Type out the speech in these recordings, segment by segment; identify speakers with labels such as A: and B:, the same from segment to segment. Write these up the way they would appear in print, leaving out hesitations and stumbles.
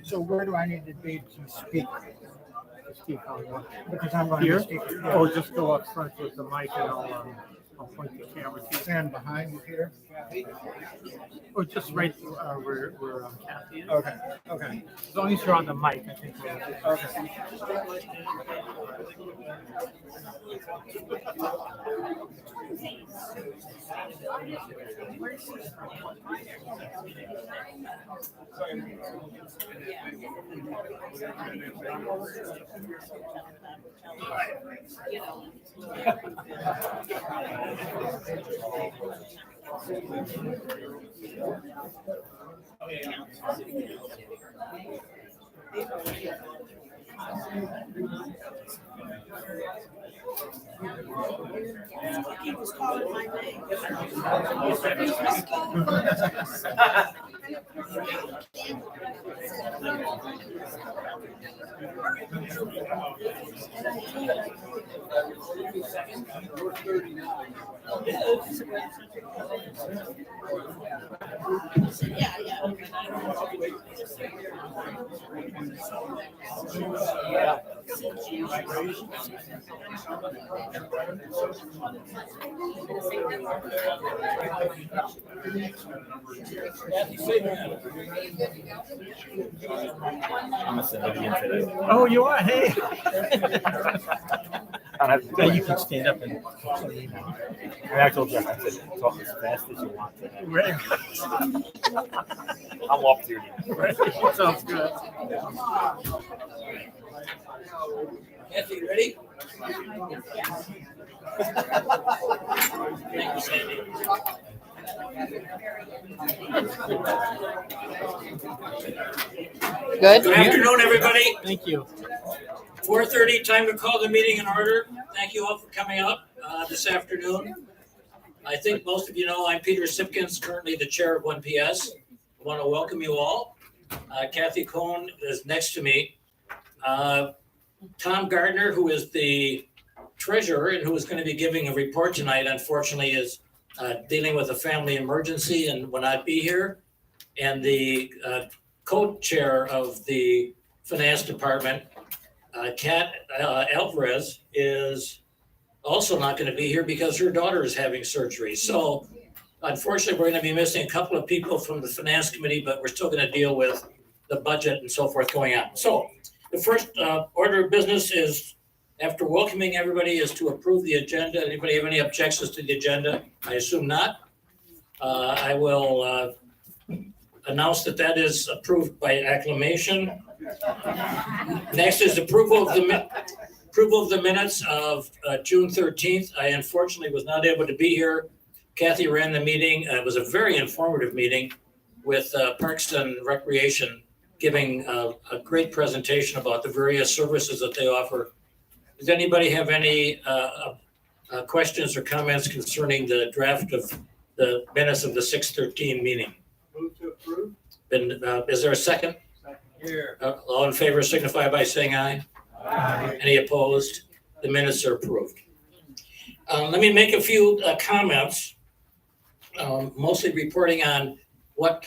A: So where do I need to be to speak? Because I'm going
B: Here?
A: to speak.
B: Oh, just go up front with the mic and I'll point the camera to you.
A: Stand behind you here.
B: Or just right where Kathy is.
A: Okay. Okay.
B: As long as you're on the mic, I think we're okay.
A: Okay.
C: He was calling my name.
D: I'm a civilian today.
B: Oh, you are? Hey.
D: Yeah, you can stand up and I told Jeff, I said, talk as fast as you want today.
B: Right.
D: I'm off duty.
B: Right. Sounds good.
E: Kathy, you ready?
C: Good.
E: Good afternoon, everybody.
B: Thank you.
E: 4:30, time to call the meeting in order. Thank you all for coming up this afternoon. I think most of you know I'm Peter Sipkins, currently the chair of 1PS. I want to welcome you all. Kathy Cohn is next to me. Tom Gardner, who is the treasurer and who is going to be giving a report tonight, unfortunately is dealing with a family emergency and will not be here. And the co-chair of the finance department, Kat Alvarez, is also not going to be here because her daughter is having surgery. So unfortunately, we're going to be missing a couple of people from the finance committee, but we're still going to deal with the budget and so forth going on. So the first order of business is, after welcoming everybody, is to approve the agenda. Anybody have any objections to the agenda? I assume not. I will announce that that is approved by acclamation. Next is approval of the minutes of June 13th. I unfortunately was not able to be here. Kathy ran the meeting. It was a very informative meeting with Parks and Recreation giving a great presentation about the various services that they offer. Does anybody have any questions or comments concerning the draft of the minutes of the 6/13 meeting?
B: Move to approve.
E: Is there a second?
B: Here.
E: All in favor signify by saying aye.
B: Aye.
E: Any opposed? The minutes are approved. Let me make a few comments, mostly reporting on what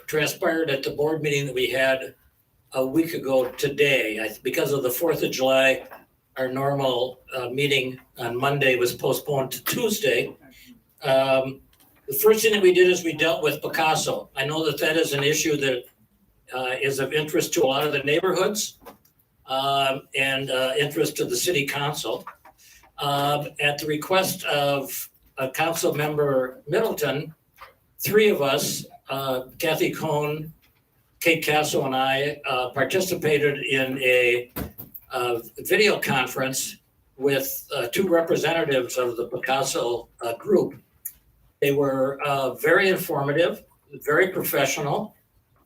E: transpired at the board meeting that we had a week ago today. Because of the 4th of July, our normal meeting on Monday was postponed to Tuesday. The first thing that we did is we dealt with Picasso. I know that that is an issue that is of interest to a lot of the neighborhoods and interest to the city council. At the request of Council Member Middleton, 3 of us, Kathy Cohn, Kate Castle, and I participated in a video conference with 2 representatives of the Picasso group. They were very informative, very professional.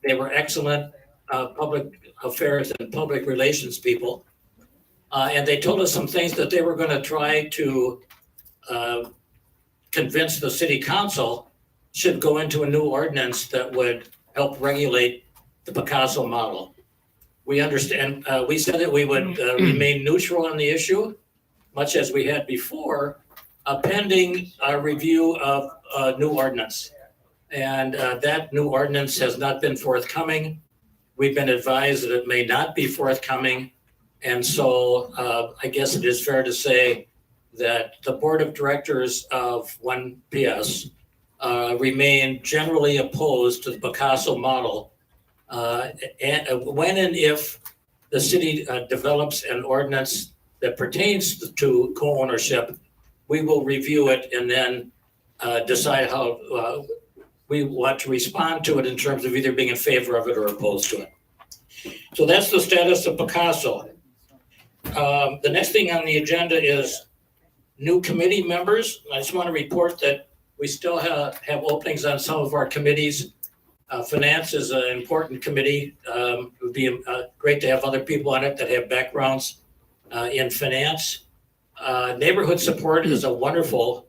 E: They were excellent public affairs and public relations people. And they told us some things that they were going to try to convince the city council should go into a new ordinance that would help regulate the Picasso model. We understand, we said that we would remain neutral on the issue, much as we had before, pending a review of a new ordinance. And that new ordinance has not been forthcoming. We've been advised that it may not be forthcoming. And so I guess it is fair to say that the board of directors of 1PS remain generally opposed to the Picasso model. When and if the city develops an ordinance that pertains to co-ownership, we will review it and then decide how we want to respond to it in terms of either being in favor of it or opposed to it. So that's the status of Picasso. The next thing on the agenda is new committee members. I just want to report that we still have openings on some of our committees. Finance is an important committee. It would be great to have other people on it that have backgrounds in finance. Neighborhood support is a wonderful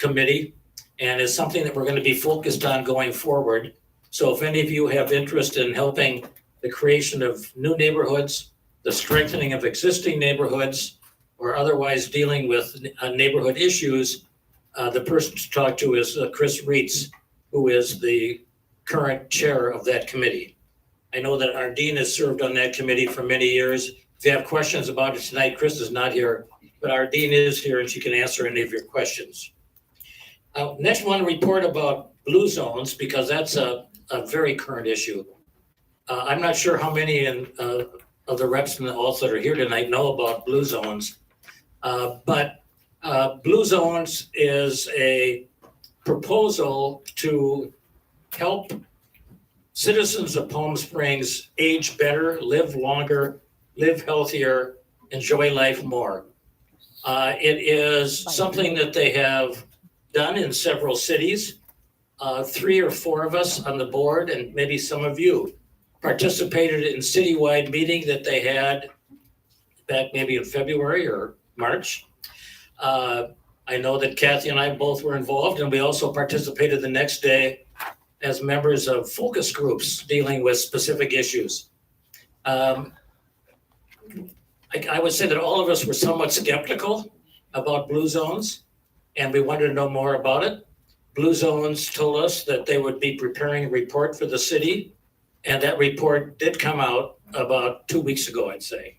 E: committee and is something that we're going to be focused on going forward. So if any of you have interest in helping the creation of new neighborhoods, the strengthening of existing neighborhoods, or otherwise dealing with neighborhood issues, the person to talk to is Chris Reitz, who is the current chair of that committee. I know that Ardeen has served on that committee for many years. If you have questions about it tonight, Chris is not here, but Ardeen is here and she can answer any of your questions. Next, I want to report about blue zones because that's a very current issue. I'm not sure how many of the reps and the alts that are here tonight know about blue zones, but blue zones is a proposal to help citizens of Palm Springs age better, live longer, live healthier, enjoy life more. It is something that they have done in several cities. 3 or 4 of us on the board, and maybe some of you, participated in citywide meeting that they had back maybe in February or March. I know that Kathy and I both were involved, and we also participated the next day as members of focus groups dealing with specific issues. I would say that all of us were somewhat skeptical about blue zones, and we wanted to know more about it. Blue Zones told us that they would be preparing a report for the city, and that report did come out about 2 weeks ago, I'd say.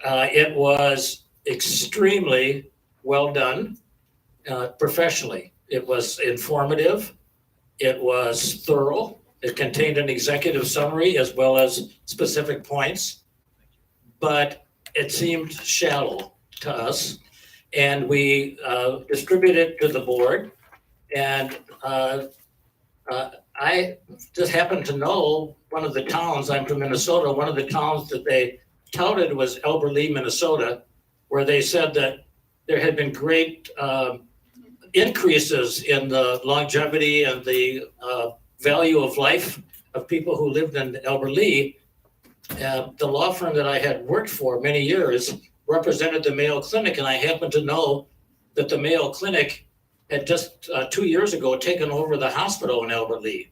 E: It was extremely well done professionally. It was informative. It was thorough. It contained an executive summary as well as specific points, but it seemed shallow to us. And we distributed it to the board. And I just happened to know one of the towns, I'm from Minnesota, one of the towns that they touted was Elber Lee, Minnesota, where they said that there had been great increases in the longevity and the value of life of people who lived in Elber Lee. The law firm that I had worked for many years represented the Mayo Clinic, and I happened to know that the Mayo Clinic had just 2 years ago taken over the hospital in Elber Lee.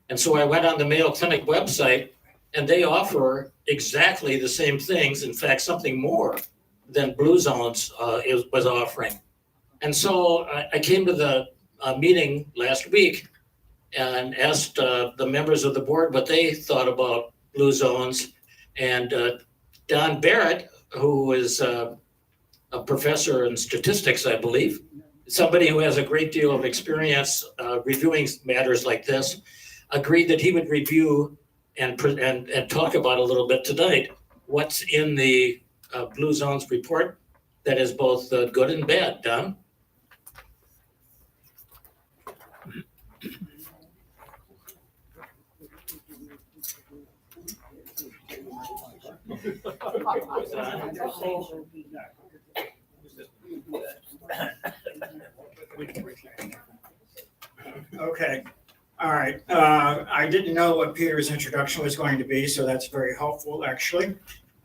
E: And so I went on the Mayo Clinic website, and they offer exactly the same things, in fact, something more than Blue Zones was offering. And so I came to the meeting last week, and asked the members of the board what they thought about blue zones. And Don Barrett, who is a professor in statistics, I believe, somebody who has a great deal of experience reviewing matters like this, agreed that he would review and talk about a little bit tonight what's in the Blue Zones report that is both good and bad. Don?
A: Okay, all right. I didn't know what Peter's introduction was going to be, so that's very helpful, actually.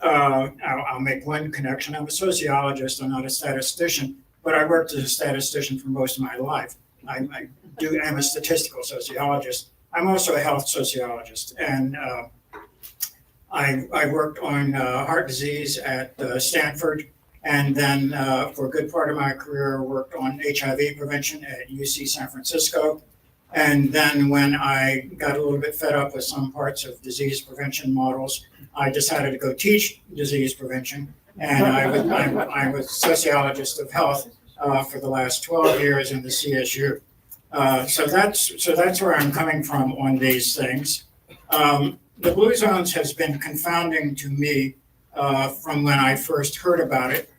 A: I'll make one connection. I'm a sociologist, I'm not a statistician, but I worked as a statistician for most of my life. I'm a statistical sociologist. I'm also a health sociologist, and I worked on heart disease at Stanford, and then for a good part of my career, worked on HIV prevention at UC San Francisco. And then when I got a little bit fed up with some parts of disease prevention models, I decided to go teach disease prevention. And I was a sociologist of health for the last 12 years in the CSU. So that's where I'm coming from on these things. The Blue Zones has been confounding to me from when I first heard about it.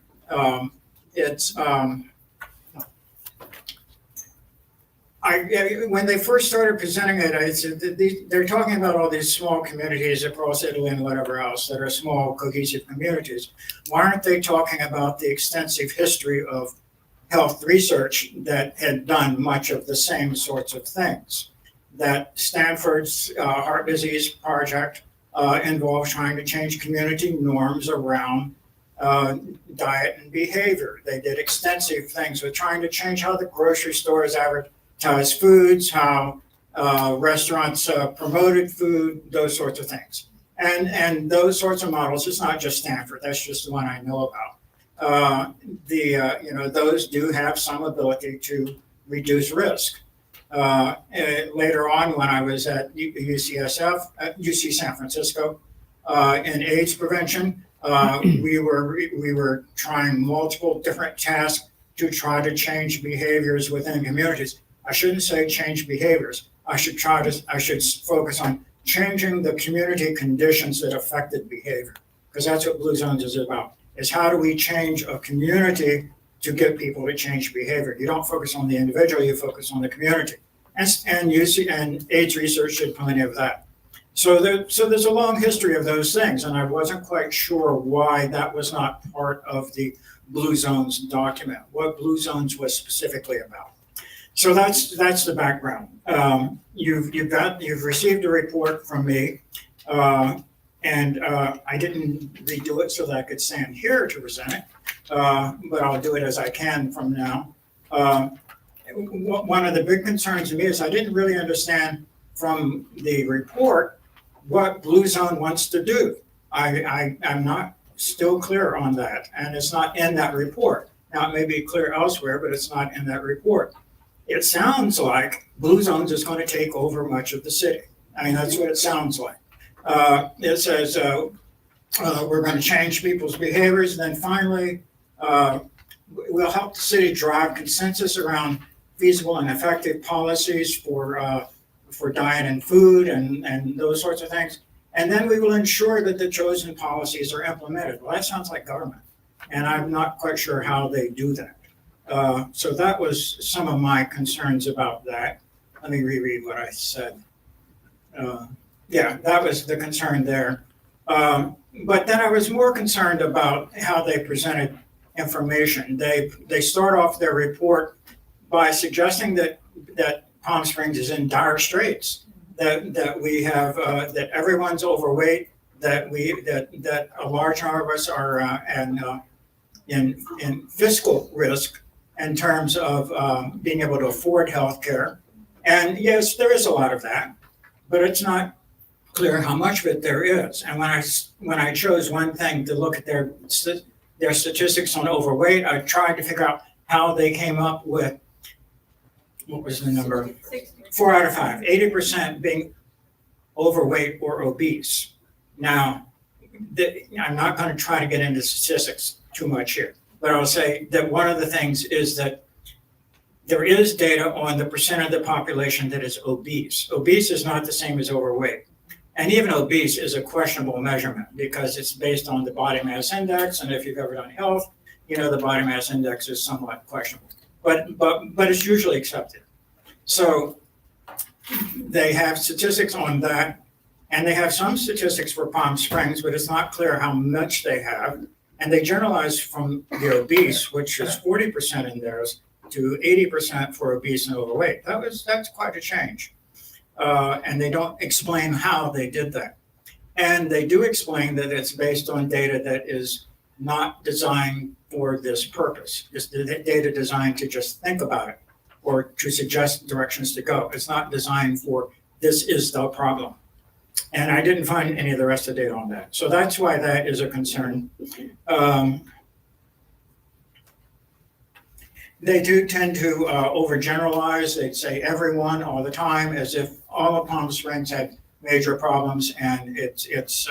A: When they first started presenting it, I said they're talking about all these small communities across Italy and whatever else that are small cohesive communities. Why aren't they talking about the extensive history of health research that had done much of the same sorts of things? That Stanford's heart disease project involved trying to change community norms around diet and behavior. They did extensive things with trying to change how the grocery stores advertise foods, how restaurants promoted food, those sorts of things. And those sorts of models, it's not just Stanford, that's just the one I know about. Those do have some ability to reduce risk. Later on, when I was at UC San Francisco, in AIDS prevention, we were trying multiple different tasks to try to change behaviors within communities. I shouldn't say change behaviors. I should focus on changing the community conditions that affected behavior, because that's what Blue Zones is about, is how do we change a community to get people to change behavior. You don't focus on the individual, you focus on the community. And AIDS research did plenty of that. So there's a long history of those things, and I wasn't quite sure why that was not part of the Blue Zones document, what Blue Zones was specifically about. So that's the background. You've received a report from me, and I didn't redo it so that I could stand here to present it, but I'll do it as I can from now. One of the big concerns to me is I didn't really understand from the report what Blue Zone wants to do. I'm not still clear on that, and it's not in that report. Now, it may be clear elsewhere, but it's not in that report. It sounds like Blue Zones is going to take over much of the city. I mean, that's what it sounds like. It says we're going to change people's behaviors, and then finally, we'll help the city drive consensus around feasible and effective policies for diet and food and those sorts of things. And then we will ensure that the chosen policies are implemented. Well, that sounds like government, and I'm not quite sure how they do that. So that was some of my concerns about that. Let me reread what I said. Yeah, that was the concern there. But then I was more concerned about how they presented information. They start off their report by suggesting that Palm Springs is in dire straits, that we have that everyone's overweight, that a large number of us are in fiscal risk in terms of being able to afford health care. And yes, there is a lot of that, but it's not clear how much of it there is. And when I chose one thing to look at their statistics on overweight, I tried to figure out how they came up with, what was the number?
C: 60%
A: 4 out of 5, 80% being overweight or obese. Now, I'm not going to try to get into statistics too much here, but I'll say that one of the things is that there is data on the percent of the population that is obese. Obese is not the same as overweight. And even obese is a questionable measurement because it's based on the body mass index. And if you've ever done health, you know the body mass index is somewhat questionable, but it's usually accepted. So they have statistics on that, and they have some statistics for Palm Springs, but it's not clear how much they have. And they generalize from the obese, which is 40% in theirs, to 80% for obese and overweight. That's quite a change. And they don't explain how they did that. And they do explain that it's based on data that is not designed for this purpose. It's the data designed to just think about it or to suggest directions to go. It's not designed for this is the problem. And I didn't find any of the rest of the data on that. So that's why that is a concern. They do tend to overgeneralize. They'd say everyone all the time, as if all of Palm Springs had major problems, and it's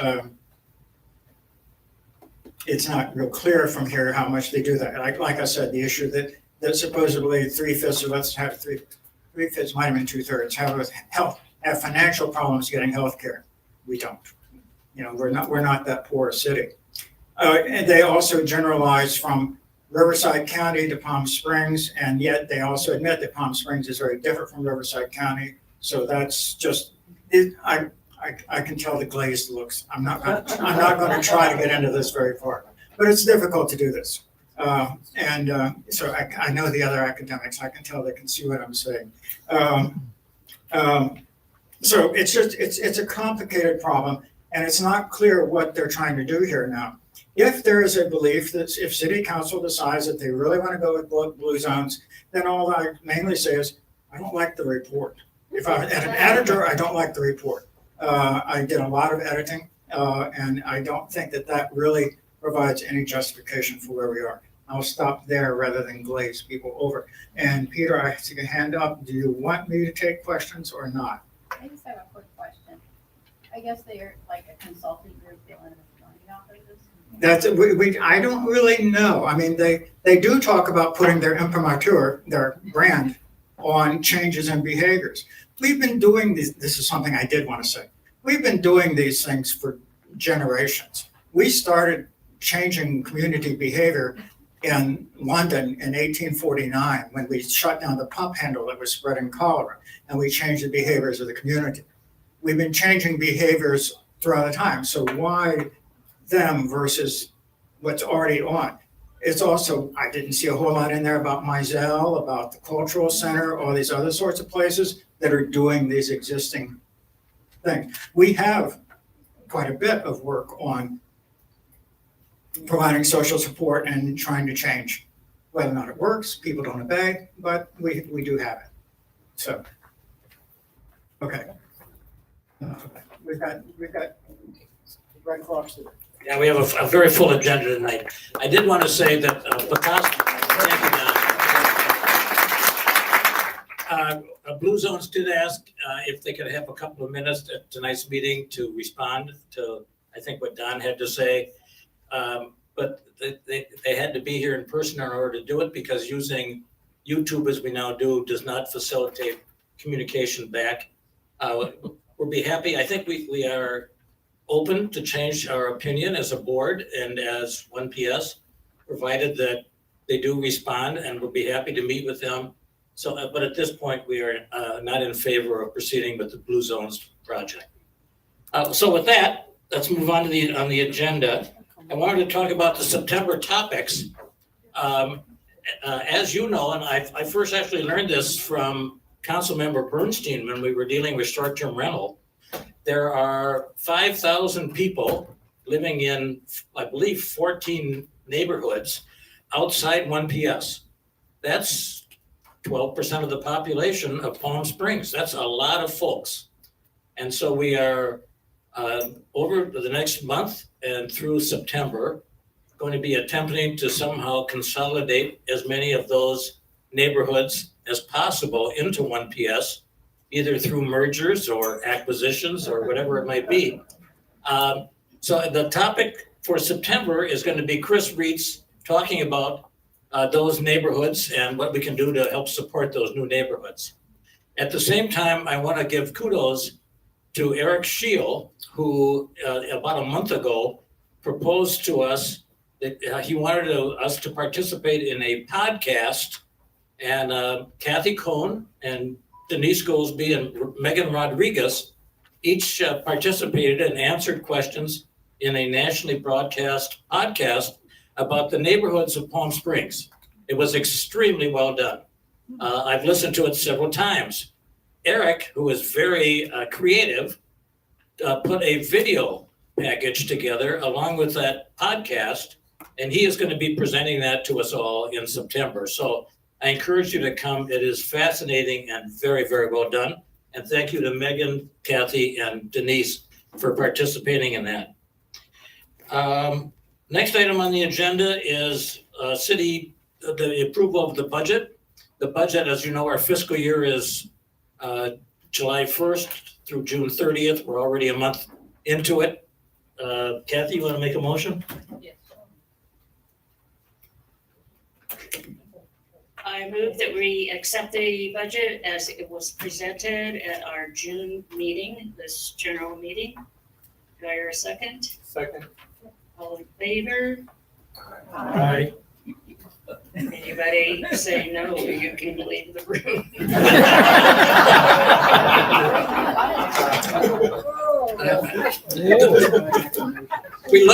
A: not real clear from here how much they do that. Like I said, the issue that supposedly 3/5 of us have 3/5 might have been 2/3 have financial problems getting health care. We don't. You know, we're not that poor a city. And they also generalize from Riverside County to Palm Springs, and yet they also admit that Palm Springs is very different from Riverside County. So that's just it. I can tell the glazed looks. I'm not going to try to get into this very far, but it's difficult to do this. So I know the other academics. I can tell they can see what I'm saying. So it's a complicated problem, and it's not clear what they're trying to do here now. If there is a belief that if city council decides that they really want to go with blue zones, then all I mainly say is, I don't like the report. If I'm an editor, I don't like the report. I did a lot of editing, and I don't think that really provides any justification for where we are. I'll stop there rather than glaze people over. And Peter, I see a hand up. Do you want me to take questions or not?
F: I just have a quick question. I guess they're like a consulting group dealing with money off of this.
A: I don't really know. I mean, they do talk about putting their imprimatur, their brand, on changes in behaviors. We've been doing this is something I did want to say. We've been doing these things for generations. We started changing community behavior in London in 1849 when we shut down the pump handle that was spreading cholera, and we changed the behaviors of the community. We've been changing behaviors throughout the time. So why them versus what's already on? It's also, I didn't see a whole lot in there about Mizell, about the cultural center, all these other sorts of places that are doing these existing things. We have quite a bit of work on providing social support and trying to change. Whether or not it works, people don't obey, but we do have it. So, okay. We've got Red Cross today.
E: Yeah, we have a very full agenda tonight. I did want to say that Blue Zones did ask if they could have a couple of minutes at tonight's meeting to respond to, I think, what Don had to say. But they had to be here in person in order to do it because using YouTube as we now do does not facilitate communication back. We'll be happy. I think we are open to change our opinion as a board and as 1PS, provided that they do respond, and we'll be happy to meet with them. So, but at this point, we are not in favor of proceeding with the Blue Zones project. So with that, let's move on to the agenda. I wanted to talk about the September topics. As you know, and I first actually learned this from Councilmember Bernstein when we were dealing with short-term rental. There are 5,000 people living in, I believe, 14 neighborhoods outside 1PS. That's 12% of the population of Palm Springs. That's a lot of folks. And so we are over the next month and through September going to be attempting to somehow consolidate as many of those neighborhoods as possible into 1PS either through mergers or acquisitions or whatever it might be. So the topic for September is going to be Chris Reitz talking about those neighborhoods and what we can do to help support those new neighborhoods. At the same time, I want to give kudos to Eric Scheel, who about a month ago proposed to us that he wanted us to participate in a podcast, and Kathy Cohn and Denise Goldsby and Megan Rodriguez each participated and answered questions in a nationally broadcast podcast about the neighborhoods of Palm Springs. It was extremely well done. I've listened to it several times. Eric, who is very creative, put a video package together along with that podcast, and he is going to be presenting that to us all in September. So I encourage you to come. It is fascinating and very, very well done. And thank you to Megan, Kathy, and Denise for participating in that. Next item on the agenda is the approval of the budget. The budget, as you know, our fiscal year is July 1st through June 30th. We're already a month into it. Kathy, you want to make a motion?
F: Yes.
G: I move that we accept the budget as it was presented at our June meeting, this general meeting. Do I hear a second?
D: Second.
G: All in favor?
D: Aye.
G: Anybody say no, you can leave the room.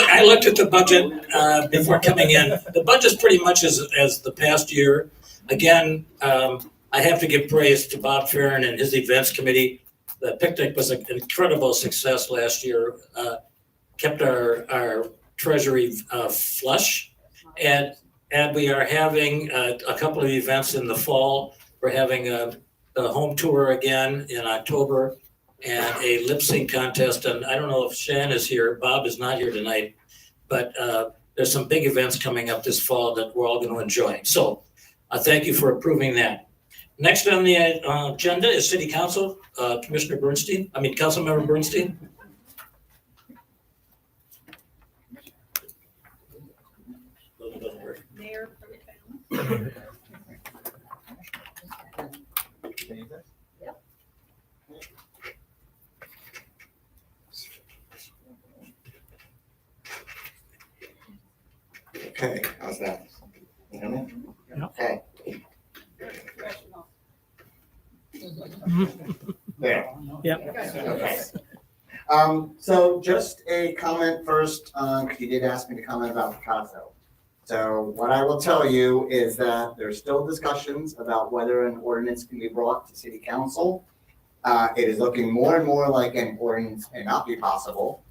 E: I looked at the budget before coming in. The budget's pretty much as the past year. Again, I have to give praise to Bob Farron and his events committee. The picnic was an incredible success last year. Kept our treasury flush, and we are having a couple of events in the fall. We're having the home tour again in October and a lip sync contest. And I don't know if Shan is here. Bob is not here tonight, but there's some big events coming up this fall that we're all going to enjoy. So thank you for approving that. Next on the agenda is City Council, Councilmember Bernstein.
F: Mayor Pro Tem.
H: Okay, how's that? You hear me?
B: Yeah.
H: Okay, there.
B: Yeah.
H: Okay. So just a comment first, 'cause you did ask me to comment about Picasso. So what I will tell you is that there's still discussions about whether an ordinance can be brought to city council. It is looking more and more like an ordinance may not be possible.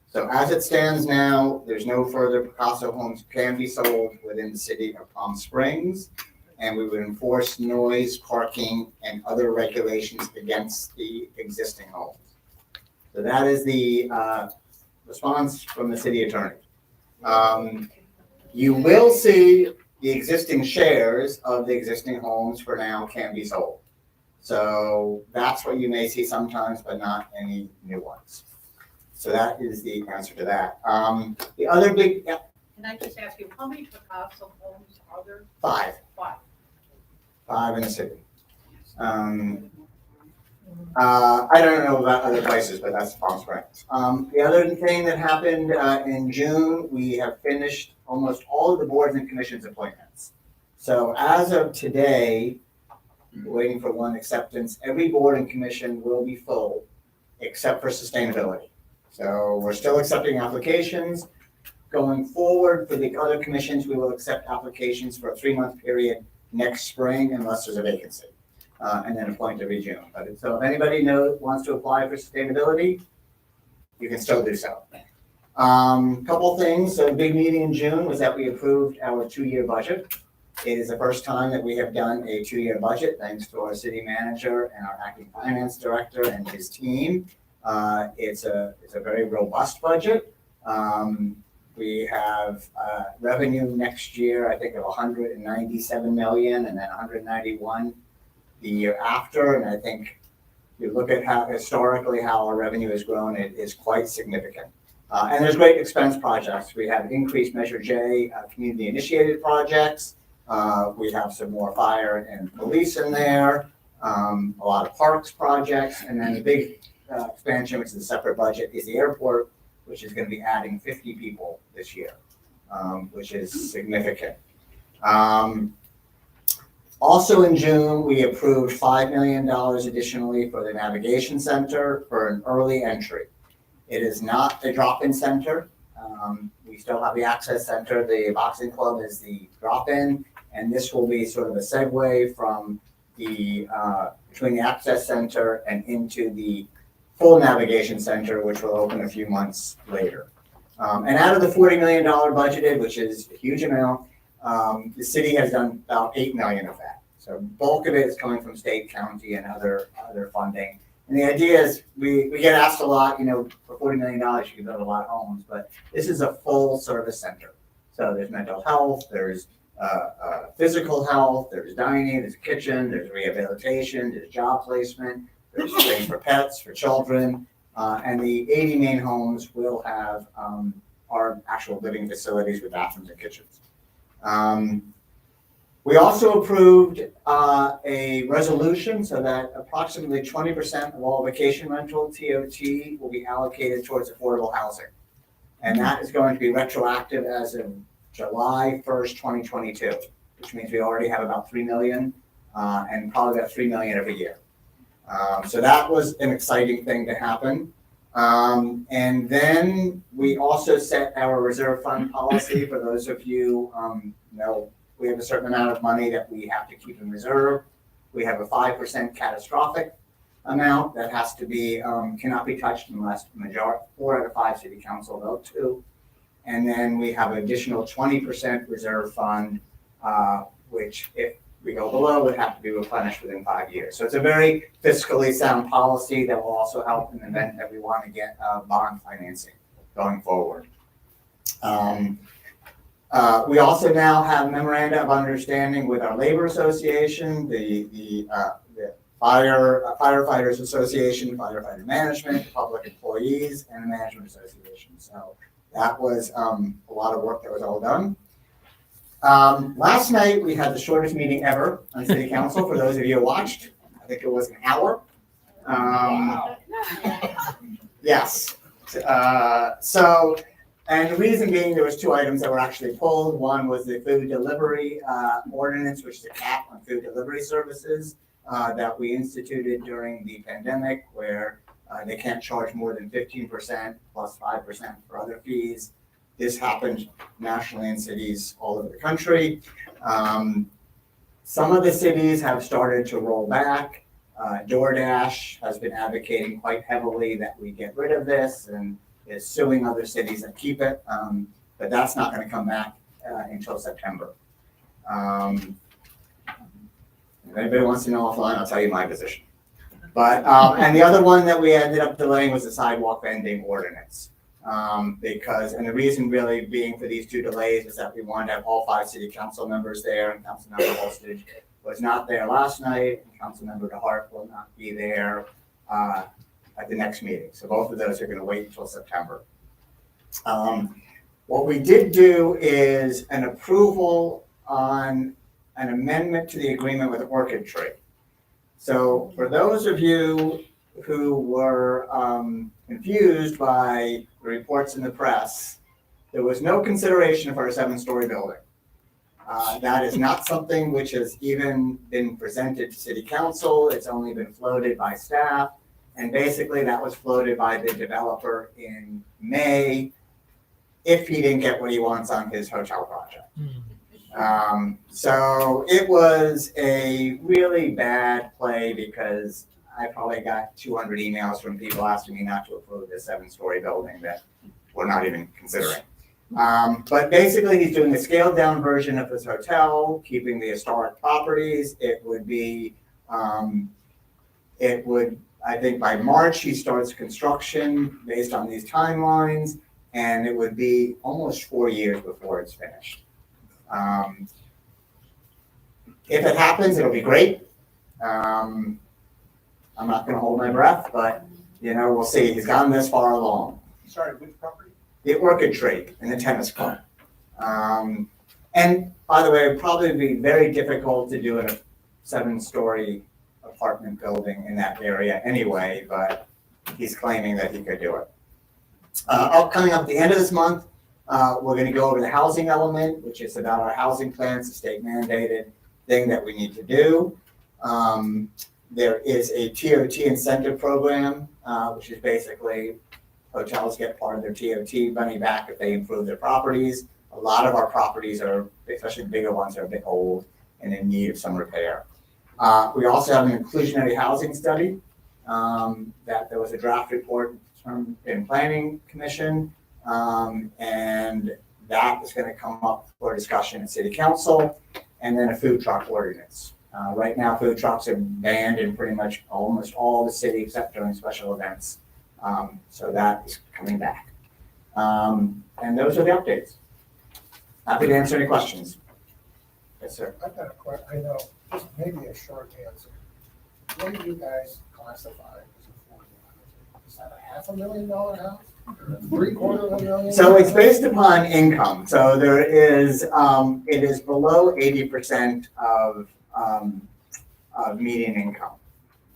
H: So as it stands now, there's no further Picasso homes can be sold within the city of Palm Springs. And we would enforce noise, parking, and other regulations against the existing homes. So that is the response from the city attorney. You will see the existing shares of the existing homes for now can be sold. So that's what you may see sometimes, but not any new ones. So that is the answer to that. The other big, yeah,
C: Can I just ask you, how many Picasso homes are there?
H: five
C: Five.
H: in the city. I don't know about other places, but that's Palm Springs. The other thing that happened in June, we have finished almost all of the boards and commissions appointments. So as of today, waiting for one acceptance, every board and commission will be full except for sustainability. So we're still accepting applications. Going forward for the other commissions, we will accept applications for a 3-month period next spring unless there's a vacancy. And then appoint every June. But so if anybody wants to apply for sustainability, you can still do so. Couple things. So a big meeting in June was that we approved our 2-year budget. It is the first time that we have done a 2-year budget, thanks to our city manager and our acting finance director and his team. It's a very robust budget. We have revenue next year, I think, of 197 million, and then 191 the year after, and I think you look at how historically how our revenue has grown, it is quite significant. And there's great expense projects. We have increased Measure J community initiated projects. We have some more fire and police in there, a lot of parks projects, and then the big expansion, which is a separate budget, is the airport, which is going to be adding 50 people this year, which is significant. Also in June, we approved $5 million additionally for the navigation center for an early entry. It is not a drop-in center. We still have the access center. The boxing club is the drop-in, and this will be sort of a segue from the between the access center and into the full navigation center, which will open a few months later. And out of the $40 million budgeted, which is a huge amount, the city has done about $8 million of that. So bulk of it is coming from state, county, and other funding. And the idea is we get asked a lot, for $40 million, you can build a lot of homes, but this is a full service center. So there's mental health, there's physical health, there's dining, there's a kitchen, there's rehabilitation, there's job placement, there's training for pets, for children, and the 80 main homes will have our actual living facilities with bathrooms and kitchens. We also approved a resolution so that approximately 20% of all vacation rental TOT will be allocated towards affordable housing. And that is going to be retroactive as of July 1st, 2022, which means we already have about 3 million and probably about 3 million every year. So that was an exciting thing to happen. And then we also set our reserve fund policy. For those of you know, we have a certain amount of money that we have to keep in reserve. We have a 5% catastrophic amount that has to be, cannot be touched unless 4 out of 5 city council vote to. And then we have an additional 20% reserve fund, which if we go below would have to be replenished within 5 years. So it's a very fiscally sound policy that will also help in the event that we want to get bond financing going forward. We also now have memoranda of understanding with our labor association, the firefighters association, firefighter management, public employees, and the management association. So that was a lot of work that was all done. Last night we had the shortest meeting ever on city council. For those of you who watched, I think it was an hour.
A: Wow.
H: Yes. And the reason being, there was 2 items that were actually pulled. One was the food delivery ordinance, which is a cap on food delivery services that we instituted during the pandemic, where they can't charge more than 15% plus 5% for other fees. This happened nationally in cities all over the country. Some of the cities have started to roll back. DoorDash has been advocating quite heavily that we get rid of this and is suing other cities that keep it, but that's not going to come back until September. If anybody wants to know offline, I'll tell you my position. But and the other one that we ended up delaying was the sidewalk vending ordinance, because and the reason really being for these 2 delays is that we wanted to have all 5 city council members there, and Councilmember Holstage was not there last night, and Councilmember DeHart will not be there at the next meeting. So both of those are going to wait until September. What we did do is an approval on an amendment to the agreement with Orchid Tree. So for those of you who were confused by the reports in the press, there was no consideration for a 7-story building. That is not something which has even been presented to City Council. It's only been floated by staff. And basically that was floated by the developer in May if he didn't get what he wants on his hotel project. So it was a really bad play because I probably got 200 emails from people asking me not to approve this 7-story building that we're not even considering. But basically he's doing a scaled down version of his hotel, keeping the historic properties. I think by March, he starts construction based on these timelines, and it would be almost 4 years before it's finished. If it happens, it'll be great. I'm not gonna hold my breath, but, we'll see. He's gotten this far along.
B: Sorry, which property?
H: The Orchid Tree in the tennis club. And by the way, it'd probably be very difficult to do a 7-story apartment building in that area anyway, but he's claiming that he could do it. Coming up at the end of this month, we're gonna go over the housing element, which is about our housing plans, the state mandated thing that we need to do. There is a TOT incentive program, which is basically hotels get part of their TOT money back if they improve their properties. A lot of our properties are, especially the bigger ones, are a bit old and in need of some repair. We also have an inclusionary housing study, that there was a draft report from in Planning Commission, and that is gonna come up for discussion in City Council, and then a food truck ordinance. Right now, food trucks are banned in pretty much almost all the city except during special events. So that is coming back. And those are the updates. Happy to answer any questions. Yes, sir.
I: I've got a question, I know, just maybe a short answer. What do you guys classify as affordable housing? Is that a $500,000 house? $750,000?
H: So it's based upon income. So there is, it is below 80% of median income.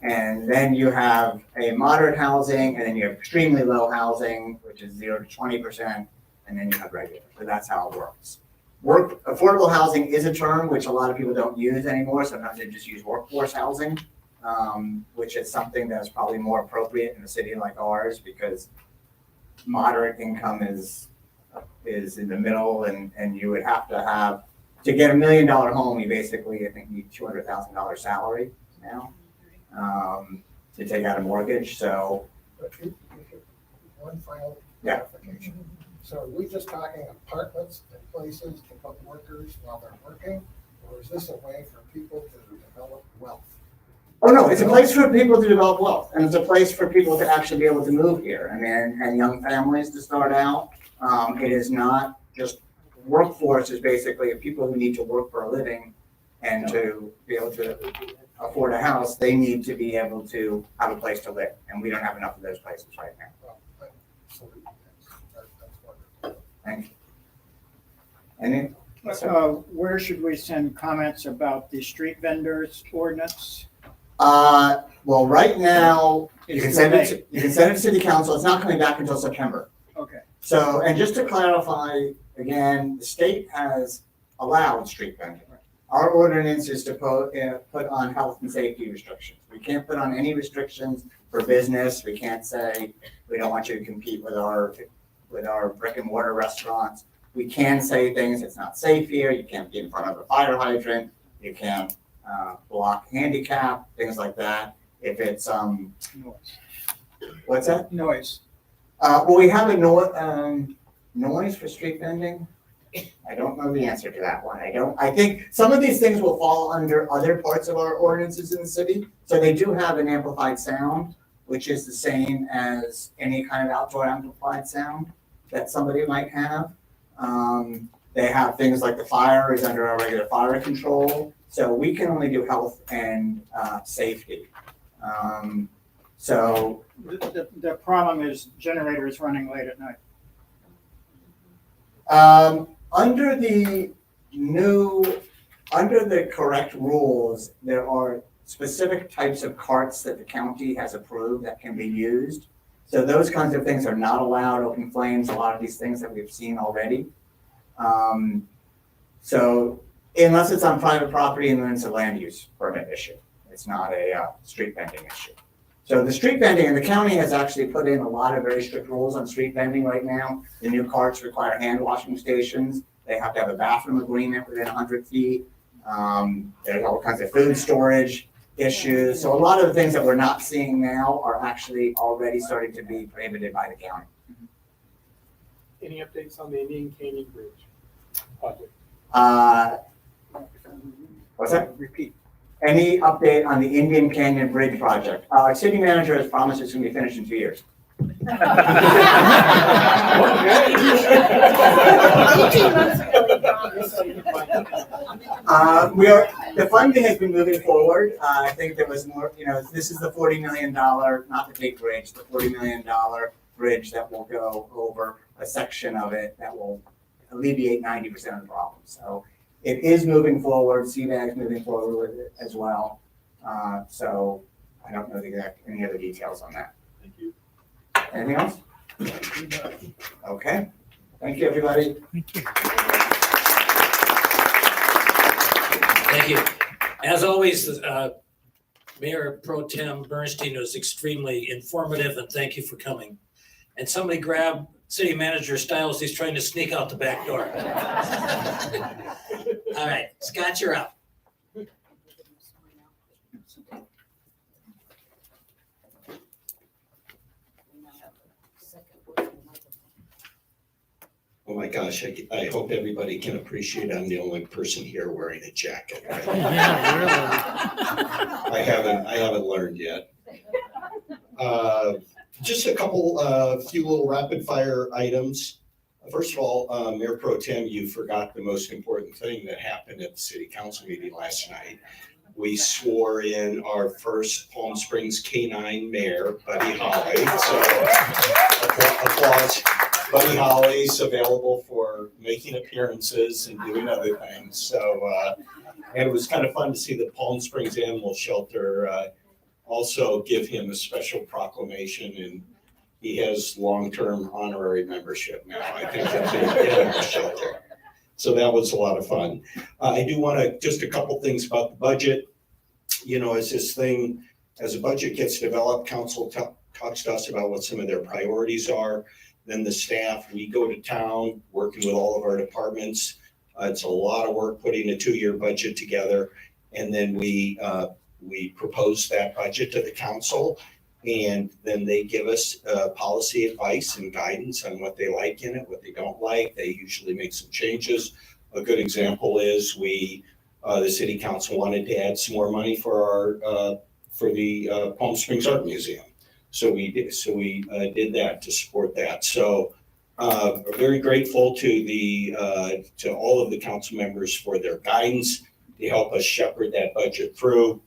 H: And then you have a moderate housing, and then you have extremely low housing, which is 0 to 20%, and then you have regular. So that's how it works. Affordable housing is a term which a lot of people don't use anymore. Sometimes they just use workforce housing, which is something that's probably more appropriate in a city like ours because moderate income is in the middle, and you would have to get $1 million home, you basically, I think, need $200,000 salary now to take out a mortgage. So
I: One final
H: Yeah.
I: clarification. So are we just talking apartments and places to put workers while they're working? Or is this a way for people to develop wealth?
H: Oh, no, it's a place for people to develop wealth, and it's a place for people to actually be able to move here, and young families to start out. It is not just workforce is basically people who need to work for a living and to be able to afford a house, they need to be able to have a place to live, and we don't have enough of those places right now.
I: Well, so that's wonderful.
H: Thank you. Any?
A: Where should we send comments about the street vendors ordinance?
H: Well, right now, you
A: It's
H: can
A: too
H: send
A: late.
H: it to city council. It's not coming back until September.
A: Okay,
H: So, and just to clarify, again, the state has allowed street vending. Our ordinance is to put on health and safety restrictions. We can't put on any restrictions for business. We can't say, we don't want you to compete with our brick and mortar restaurants. We can say things, it's not safe here, you can't be in front of a fire hydrant, you can't block handicap, things like that. If it's,
A: noise.
H: what's that?
A: Noise.
H: Well, we have a noise for street vending. I don't know the answer to that one. I think some of these things will fall under other parts of our ordinances in the city. So they do have an amplified sound, which is the same as any kind of outdoor amplified sound that somebody might have. They have things like the fire is under our regular fire control. So we can only do health and safety. So
A: The problem is generators running late at night.
H: under the correct rules, there are specific types of carts that the county has approved that can be used. So those kinds of things are not allowed, open flames, a lot of these things that we've seen already. So unless it's on private property and then it's a land use permit issue, it's not a street vending issue. So the street vending, and the county has actually put in a lot of very strict rules on street vending right now. The new carts require hand washing stations. They have to have a bathroom agreement within 100 feet. There's all kinds of food storage issues. So a lot of the things that we're not seeing now are actually already starting to be prohibited by the county.
B: Any updates on the Indian Canyon Bridge project?
H: What's that?
A: Repeat.
H: Any update on the Indian Canyon Bridge project? Our city manager has promised it's going to be finished in 2 years.
C: 18 months ago.
H: The funding has been moving forward. I think there was more, this is the $40 million, not the big bridge, the $40 million bridge that will go over a section of it that will alleviate 90% of the problem. So it is moving forward. CVAG is moving forward with it as well. So I don't know any other details on that.
B: Thank you.
H: Anything else? Okay. Thank you, everybody.
E: Thank you. As always, Mayor Pro Tem Bernstein was extremely informative, and thank you for coming. And somebody grab City Manager Stiles, he's trying to sneak out the back door. All right, Scott, you're up.
J: Oh my gosh, I hope everybody can appreciate I'm the only person here wearing a jacket. Right? I haven't learned yet. Just a few little rapid fire items. First of all, Mayor Pro Tem, you forgot the most important thing that happened at the city council meeting last night. We swore in our first Palm Springs K-9 mayor, Buddy Holly. So applause. Buddy Holly's available for making appearances and doing other things. So, and it was kind of fun to see the Palm Springs Animal Shelter also give him a special proclamation, and he has long-term honorary membership now, I think, at the animal shelter. So that was a lot of fun. I do want to, just a couple things about the budget. As a budget gets developed, council talks to us about what some of their priorities are. Then the staff, we go to town, working with all of our departments. It's a lot of work putting a 2-year budget together. And then we propose that budget to the council, and then they give us policy advice and guidance on what they like in it, what they don't like. They usually make some changes. A good example is the city council wanted to add some more money for the Palm Springs Art Museum. So we did that to support that. So very grateful to all of the council members for their guidance to help us shepherd that budget through.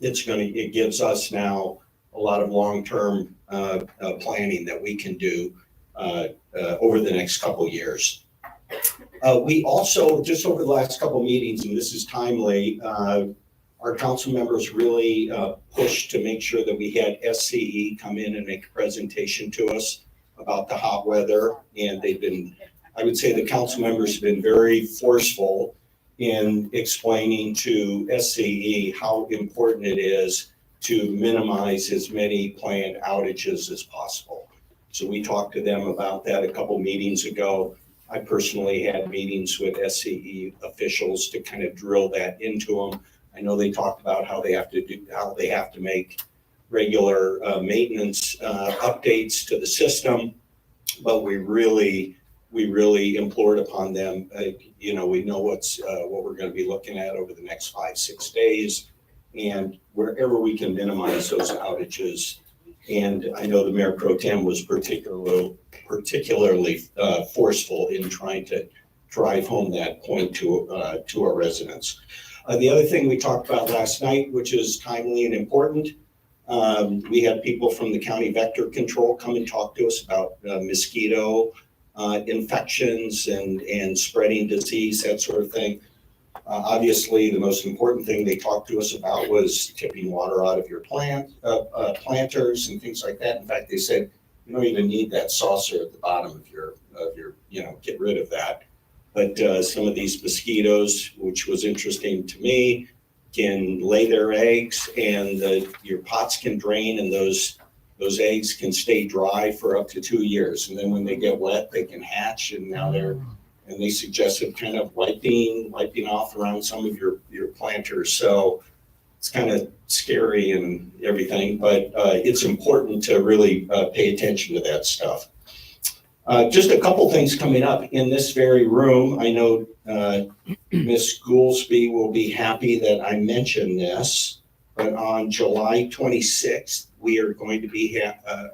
J: It gives us now a lot of long-term planning that we can do over the next couple of years. We also, just over the last couple of meetings, and this is timely, our council members really pushed to make sure that we had SCE come in and make a presentation to us about the hot weather. And I would say the council members have been very forceful in explaining to SCE how important it is to minimize as many planned outages as possible. So we talked to them about that a couple meetings ago. I personally had meetings with SCE officials to kind of drill that into them. I know they talked about how they have to make regular maintenance updates to the system, but we really implored upon them. We know what we're going to be looking at over the next 5-6 days, and wherever we can minimize those outages. And I know the Mayor Pro Tem was particularly forceful in trying to drive home that point to our residents. The other thing we talked about last night, which is timely and important, we had people from the county vector control come and talk to us about mosquito infections and spreading disease, that sort of thing. Obviously, the most important thing they talked to us about was tipping water out of your planters and things like that. In fact, they said, you don't even need that saucer at the bottom of your, get rid of that. But some of these mosquitoes, which was interesting to me, can lay their eggs, and your pots can drain, and those eggs can stay dry for up to 2 years. And then when they get wet, they can hatch, and now they suggested kind of wiping off around some of your planters. So it's kind of scary and everything, but it's important to really pay attention to that stuff. Just a couple things coming up in this very room. I know Ms. Goolsby will be happy that I mentioned this, but on July 26th, we are going to be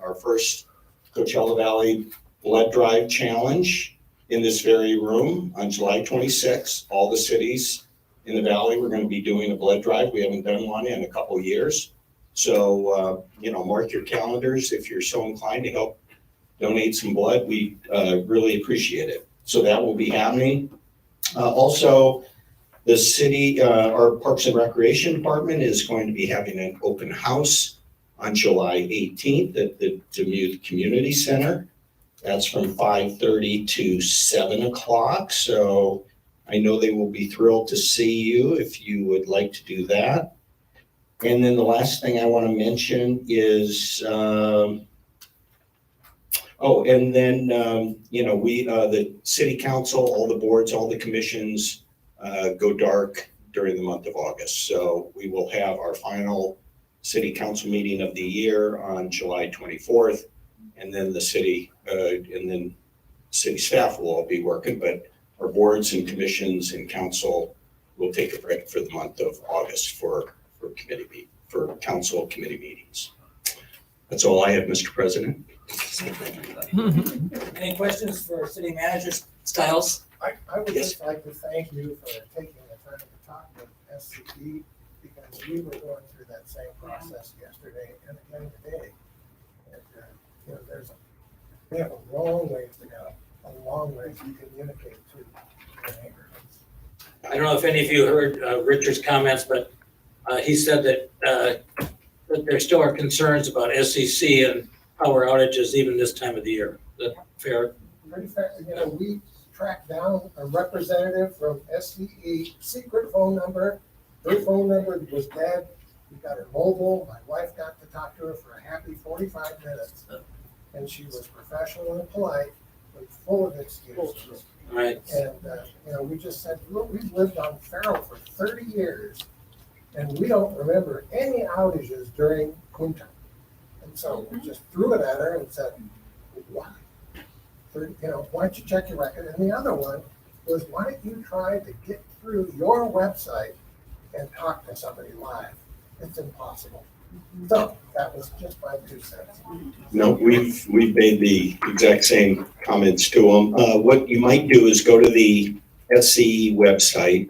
J: our first Coachella Valley Blood Drive Challenge. in this very room on July 26th. All the cities in the valley, we're going to be doing a blood drive. We haven't done one in a couple of years. So, mark your calendars if you're so inclined to help donate some blood. We really appreciate it. So that will be happening. Also, the city, our Parks and Recreation Department is going to be having an open house on July 18th at the Demuth Community Center. That's from 5:30 to 7 o'clock. So I know they will be thrilled to see you if you would like to do that. And then the last thing I want to mention is, the city council, all the boards, all the commissions go dark during the month of August. So we will have our final city council meeting of the year on July 24th. And then the city, city staff will all be working, but our boards and commissions and council will take a break for the month of August for council committee meetings. That's all I have, Mr. President.
E: Any questions for City Manager Stiles?
I: I would
J: Yes.
I: just like to thank you for taking the time to talk with SCE, because we were going through that same process yesterday and again today. And, we have a long ways to go, a long ways to communicate to the neighborhoods.
E: I don't know if any of you heard Richard's comments, but he said that there still are concerns about SEC and power outages even this time of the year. Is that fair?
I: Pretty fair, we tracked down a representative from SCE, secret phone number. Her phone number was dead. We got her mobile. My wife got to talk to her for a happy 45 minutes. And she was professional and polite, but full of excuses.
E: Right.
I: And, we just said, look, we've lived on Farrell for 30 years, and we don't remember any outages during Kunta. And so we just threw it at her and said, why? Why don't you check your record? And the other one was, why don't you try to get through your website and talk to somebody live? It's impossible. So that was just my 2 cents.
J: No, we've made the exact same comments to them. What you might do is go to the SCE website.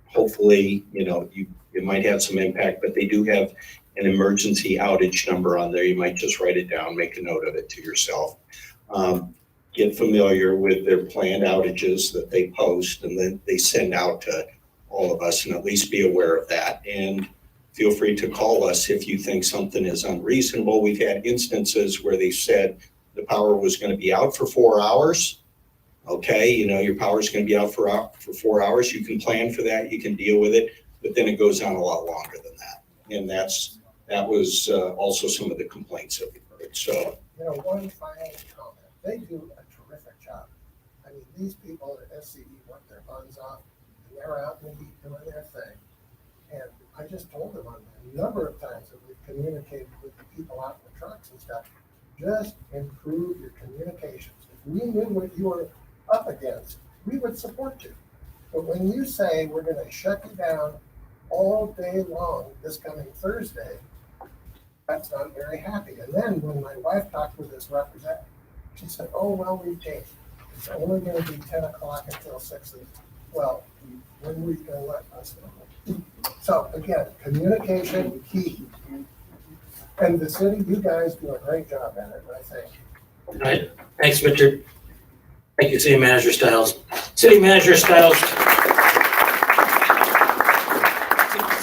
J: Hopefully, it might have some impact, but they do have an emergency outage number on there. You might just write it down, make a note of it to yourself. Get familiar with their planned outages that they post, and then they send out to all of us, and at least be aware of that. And feel free to call us if you think something is unreasonable. We've had instances where they said the power was going to be out for 4 hours. Okay, your power is going to be out for 4 hours. You can plan for that. You can deal with it, but then it goes on a lot longer than that. And that was also some of the complaints that we heard. So,
I: one final comment. They do a terrific job. I mean, these people at SCE work their buns off, and they're out in the heat doing their thing. And I just told them on a number of times that we've communicated with the people out in the trucks and stuff, just improve your communications. If we knew what you were up against, we would support you. But when you say we're going to shut you down all day long this coming Thursday, that's not very happy. And then when my wife talked with this representative, she said, oh, well, we've changed. It's only going to be 10 o'clock until 6. Well, when were you going to let us know? So again, communication key. And the city, you guys do a great job at it, I think.
E: All right. Thanks, Richard. Thank you, City Manager Stiles. City Manager Stiles.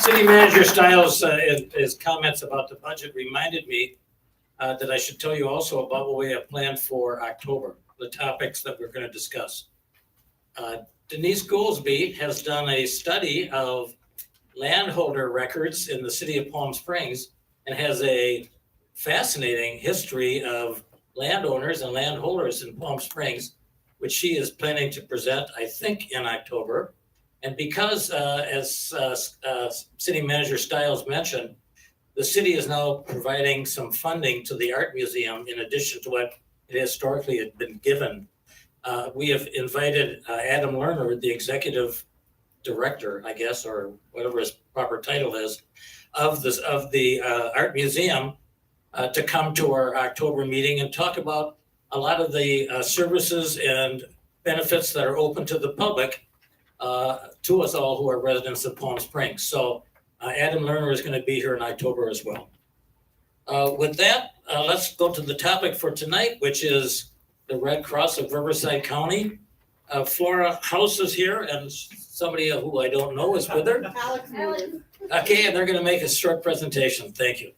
E: City Manager Stiles, his comments about the budget reminded me that I should tell you also about what we have planned for October, the topics that we're going to discuss. Denise Goolsby has done a study of landholder records in the city of Palm Springs and has a fascinating history of landowners and landholders in Palm Springs, which she is planning to present, I think, in October. And because, as City Manager Stiles mentioned, the city is now providing some funding to the Art Museum in addition to what it historically had been given. We have invited Adam Lerner, the executive director, I guess, or whatever his proper title is, of the Art Museum to come to our October meeting and talk about a lot of the services and benefits that are open to the public, to us all who are residents of Palm Springs. So Adam Lerner is going to be here in October as well. With that, let's go to the topic for tonight, which is the Red Cross of Riverside County. Flora House is here, and somebody who I don't know is with her.
C: Alex.
E: Okay, and they're going to make a short presentation. Thank you.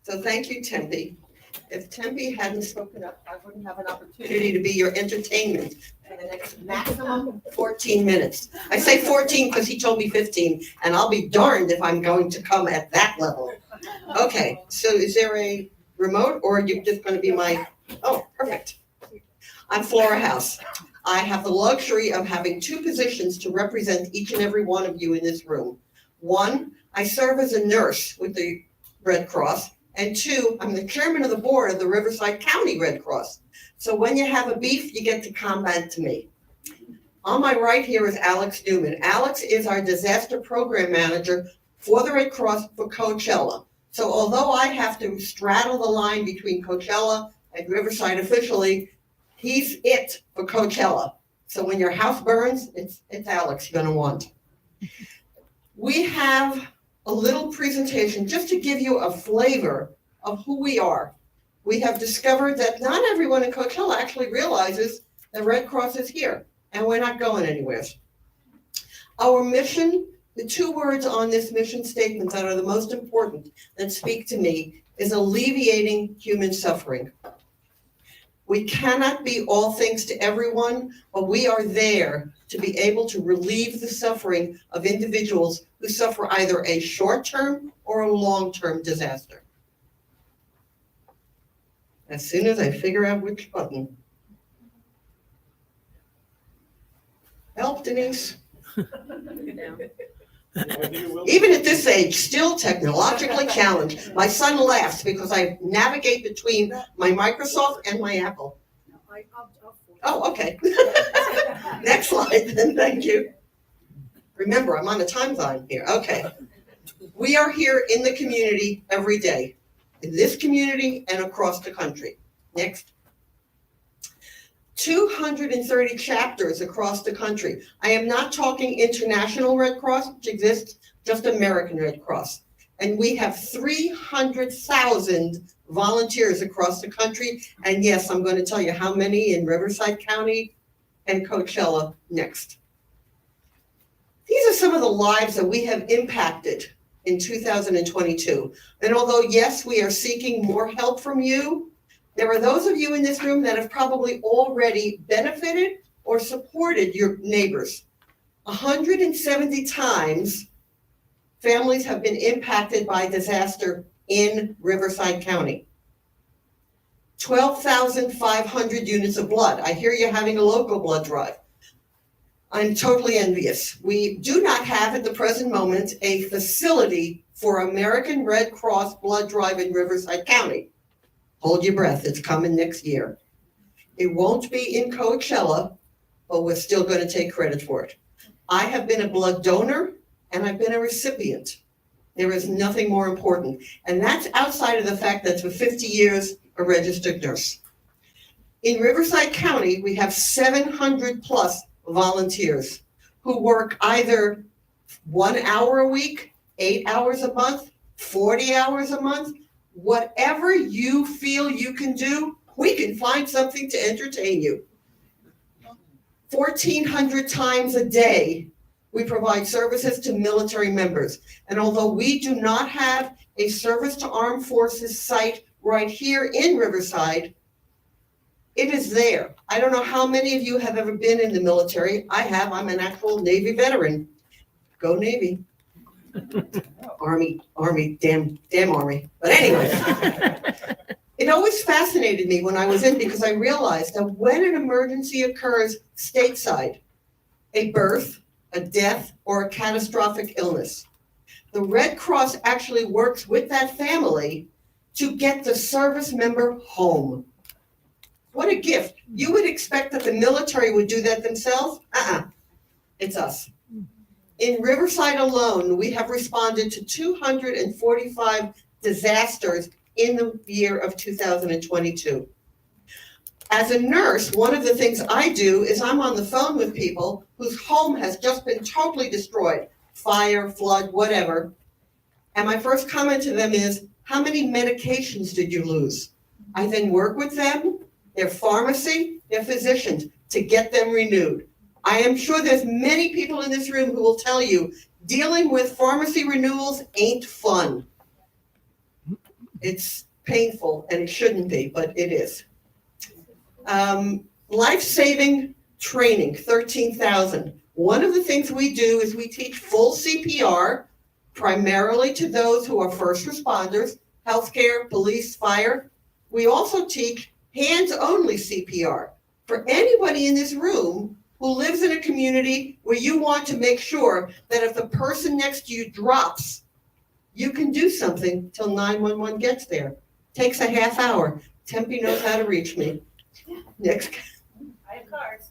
K: So thank you, Tempe. If Tempe hadn't spoken up, I wouldn't have an opportunity to be your entertainment for the next maximum 14 minutes. I say 14 because he told me 15, and I'll be darned if I'm going to come at that level. Okay, so is there a remote, or are you just going to be my, oh, perfect. I'm Flora House. I have the luxury of having two positions to represent each and every one of you in this room. One, I serve as a nurse with the Red Cross. And two, I'm the chairman of the board of the Riverside County Red Cross. So when you have a beef, you get to comment to me. On my right here is Alex Newman. Alex is our disaster program manager for the Red Cross for Coachella. So although I have to straddle the line between Coachella and Riverside officially, he's it for Coachella. So when your house burns, it's Alex you're gonna want. We have a little presentation just to give you a flavor of who we are. We have discovered that not everyone in Coachella actually realizes that Red Cross is here, and we're not going anywhere. Our mission, the two words on this mission statement that are the most important that speak to me is alleviating human suffering. We cannot be all things to everyone, but we are there to be able to relieve the suffering of individuals who suffer either a short-term or a long-term disaster. As soon as I figure out which button. Help, Denise. Even at this age, still technologically challenged. My son laughs because I navigate between my Microsoft and my Apple. Oh, okay. Next slide then, thank you. Remember, I'm on a timeline here. Okay. We are here in the community every day, in this community and across the country. Next. 230 chapters across the country. I am not talking International Red Cross, which exists, just American Red Cross. And we have 300,000 volunteers across the country. And yes, I'm going to tell you how many in Riverside County and Coachella next. These are some of the lives that we have impacted in 2022. And although, yes, we are seeking more help from you, there are those of you in this room that have probably already benefited or supported your neighbors. 170 times, families have been impacted by disaster in Riverside County. 12,500 units of blood. I hear you're having a local blood drive. I'm totally envious. We do not have at the present moment a facility for American Red Cross blood drive in Riverside County. Hold your breath, it's coming next year. It won't be in Coachella, but we're still going to take credit for it. I have been a blood donor and I've been a recipient. There is nothing more important. And that's outside of the fact that for 50 years, a registered nurse. In Riverside County, we have 700 plus volunteers who work either 1 hour a week, 8 hours a month, 40 hours a month. Whatever you feel you can do, we can find something to entertain you. 1,400 times a day, we provide services to military members. And although we do not have a service to armed forces site right here in Riverside, it is there. I don't know how many of you have ever been in the military. I have. I'm an actual Navy veteran. Go Navy. Army, damn Army. But anyway, it always fascinated me when I was in because I realized that when an emergency occurs stateside, a birth, a death, or a catastrophic illness, the Red Cross actually works with that family to get the service member home. What a gift. You would expect that the military would do that themselves? It's us. In Riverside alone, we have responded to 245 disasters in the year of 2022. As a nurse, one of the things I do is I'm on the phone with people whose home has just been totally destroyed, fire, flood, whatever. And my first comment to them is, how many medications did you lose? I then work with them, their pharmacy, their physicians, to get them renewed. I am sure there's many people in this room who will tell you dealing with pharmacy renewals ain't fun. It's painful and it shouldn't be, but it is. Life-saving training, 13,000. One of the things we do is we teach full CPR, primarily to those who are first responders, healthcare, police, fire. We also teach hands-only CPR for anybody in this room who lives in a community where you want to make sure that if the person next to you drops, you can do something till 911 gets there. Takes a half hour. Tempe knows how to reach me. Next.
C: I have cards.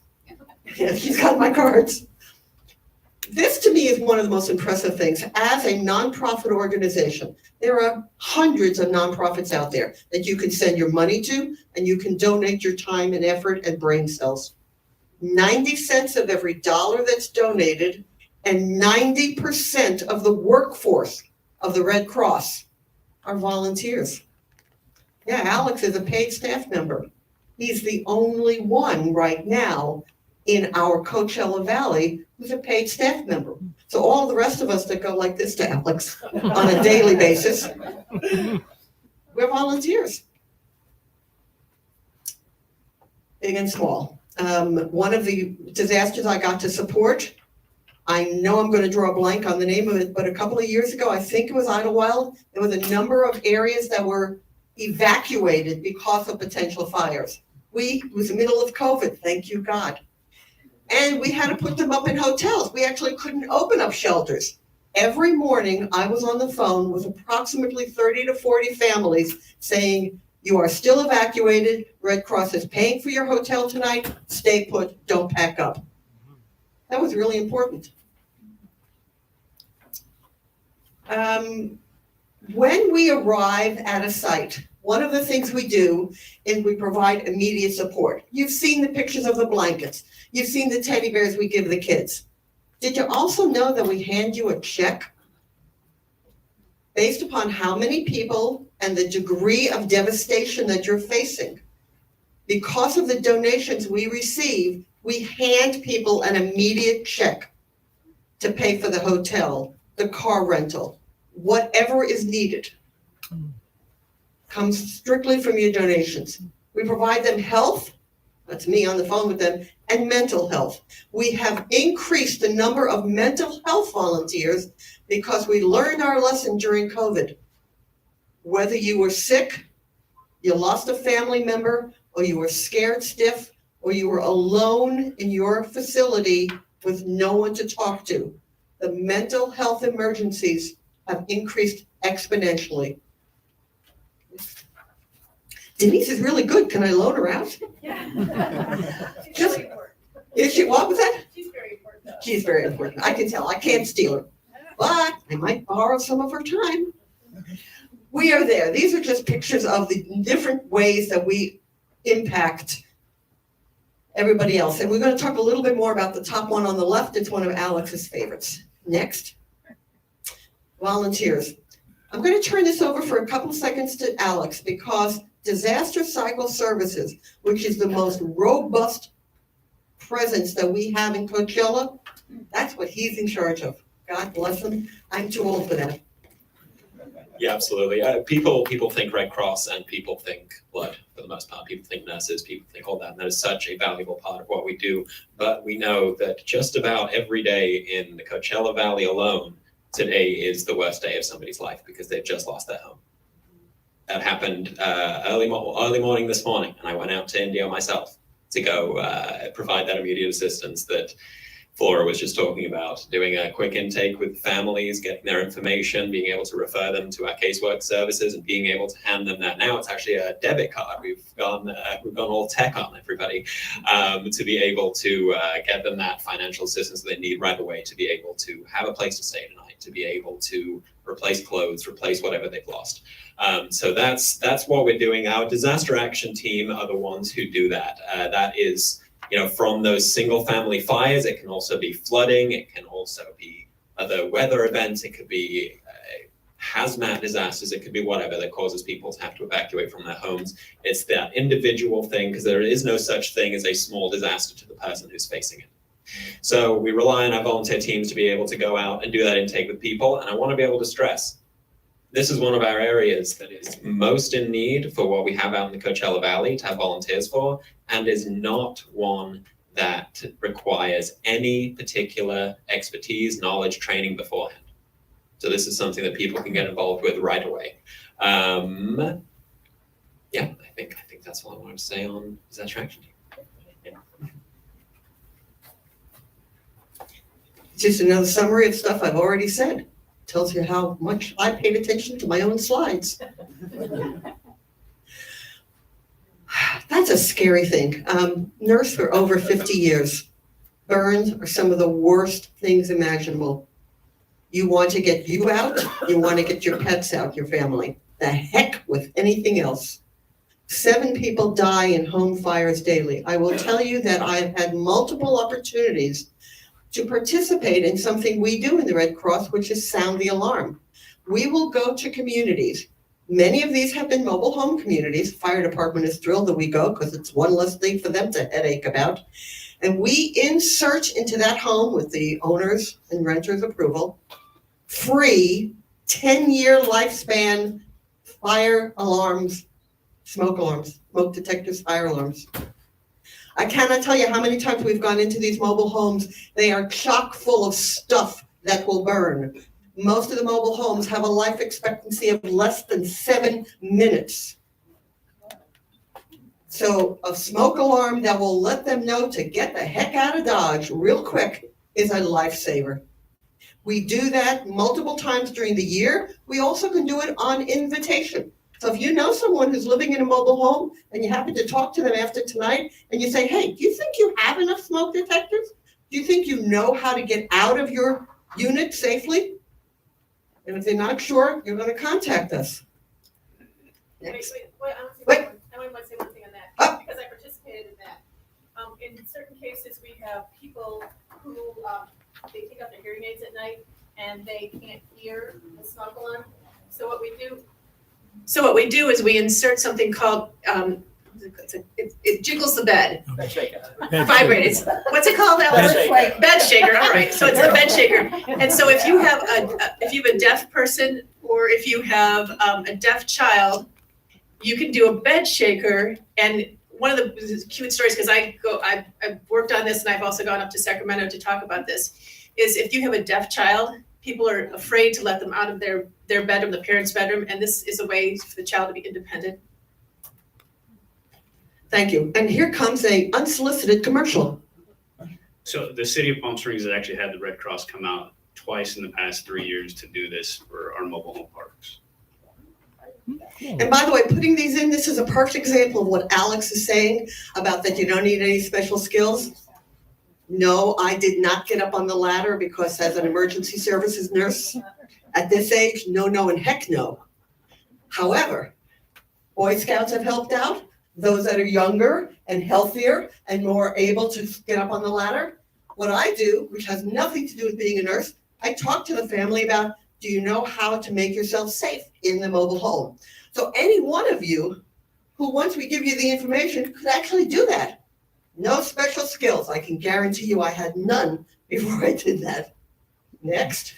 K: Yeah, he's got my cards. This to me is one of the most impressive things. As a nonprofit organization, there are hundreds of nonprofits out there that you can send your money to, and you can donate your time and effort and brain cells. 90 cents of every dollar that's donated, and 90% of the workforce of the Red Cross are volunteers. Yeah, Alex is a paid staff member. He's the only one right now in our Coachella Valley who's a paid staff member. So all the rest of us that go like this to Alex on a daily basis, we're volunteers. Big and small. One of the disasters I got to support, I know I'm going to draw a blank on the name of it, but a couple of years ago, I think it was Idlewild, there was a number of areas that were evacuated because of potential fires. It was the middle of COVID, thank you God. And we had to put them up in hotels. We actually couldn't open up shelters. Every morning, I was on the phone with approximately 30 to 40 families saying, you are still evacuated. Red Cross is paying for your hotel tonight. Stay put, don't pack up. That was really important. When we arrive at a site, one of the things we do is we provide immediate support. You've seen the pictures of the blankets. You've seen the teddy bears we give the kids. Did you also know that we hand you a check based upon how many people and the degree of devastation that you're facing? Because of the donations we receive, we hand people an immediate check to pay for the hotel, the car rental, whatever is needed. Comes strictly from your donations. We provide them health, that's me on the phone with them, and mental health. We have increased the number of mental health volunteers because we learned our lesson during COVID. Whether you were sick, you lost a family member, or you were scared stiff, or you were alone in your facility with no one to talk to, the mental health emergencies have increased exponentially. Denise is really good. Can I loan her out?
C: Yeah. She's very important.
K: Is she, what was that?
C: She's very important. to us.
K: She's very important. I can tell. I can't steal her. But I might borrow some of her time. We are there. These are just pictures of the different ways that we impact everybody else. And we're going to talk a little bit more about the top one on the left. It's one of Alex's favorites. Next. Volunteers. I'm going to turn this over for a couple of seconds to Alex because Disaster Cycle Services, which is the most robust presence that we have in Coachella, that's what he's in charge of. God bless him. I'm too old for that.
L: Yeah, absolutely. People think Red Cross and people think blood for the most part. People think nurses, people think all that. And that is such a valuable part of what we do. But we know that just about every day in the Coachella Valley alone, today is the worst day of somebody's life because they've just lost their home. That happened early morning this morning, and I went out to Indio myself to go provide that immediate assistance that Flora was just talking about, doing a quick intake with families, getting their information, being able to refer them to our casework services, and being able to hand them that. Now it's actually a debit card. We've gone all tech on everybody, to be able to get them that financial assistance they need right away, to be able to have a place to stay tonight, to be able to replace clothes, replace whatever they've lost. So that's what we're doing. Our disaster action team are the ones who do that. That is, from those single family fires. It can also be flooding. It can also be other weather events. It could be hazmat disasters. It could be whatever that causes people to have to evacuate from their homes. It's that individual thing, because there is no such thing as a small disaster to the person who's facing it. So we rely on our volunteer teams to be able to go out and do that intake with people. And I want to be able to stress, this is one of our areas that is most in need for what we have out in the Coachella Valley to have volunteers for, and is not one that requires any particular expertise, knowledge, training beforehand. So this is something that people can get involved with right away. I think that's all I wanted to say on disaster action team.
K: Just another summary of stuff I've already said. Tells you how much I paid attention to my own slides. That's a scary thing. Nurse for over 50 years. Burns are some of the worst things imaginable. You want to get you out, you want to get your pets out, your family. The heck with anything else. 7 people die in home fires daily. I will tell you that I've had multiple opportunities to participate in something we do in the Red Cross, which is sound the alarm. We will go to communities. Many of these have been mobile home communities. Fire department is thrilled that we go because it's one less thing for them to headache about. And we insert into that home with the owner's and renter's approval, free 10-year lifespan fire alarms, smoke detectors, fire alarms. I cannot tell you how many times we've gone into these mobile homes. They are chock full of stuff that will burn. Most of the mobile homes have a life expectancy of less than 7 minutes. So a smoke alarm that will let them know to get the heck out of Dodge real quick is a lifesaver. We do that multiple times during the year. We also can do it on invitation. So if you know someone who's living in a mobile home and you happen to talk to them after tonight and you say, hey, do you think you have enough smoke detectors? Do you think you know how to get out of your unit safely? And if they're not sure, you're going to contact us. Next.
C: I want to say one thing on that, because I participated in that. In certain cases, we have people who, they take out their hearing aids at night and they can't hear the smoke alarm. So what we do is we insert something called, it jiggles the bed. Vibrates. What's it called, Ellen? Bed shaker, all right. So it's a bed shaker. And so if you have a deaf person or if you have a deaf child, you can do a bed shaker. And one of the cute stories, because I've worked on this and I've also gone up to Sacramento to talk about this, is if you have a deaf child, people are afraid to let them out of their bedroom, the parents' bedroom, and this is a way for the child to be independent.
K: Thank you. And here comes a unsolicited commercial.
M: So the city of Palm Springs has actually had the Red Cross come out twice in the past 3 years to do this for our mobile home parks.
K: And by the way, putting these in, this is a perfect example of what Alex is saying about that you don't need any special skills. No, I did not get up on the ladder because as an emergency services nurse at this age, no, and heck no. However, Boy Scouts have helped out. Those that are younger and healthier and more able to get up on the ladder. What I do, which has nothing to do with being a nurse, I talk to the family about, do you know how to make yourself safe in the mobile home? So any one of you who, once we give you the information, could actually do that. No special skills. I can guarantee you I had none before I did that. Next.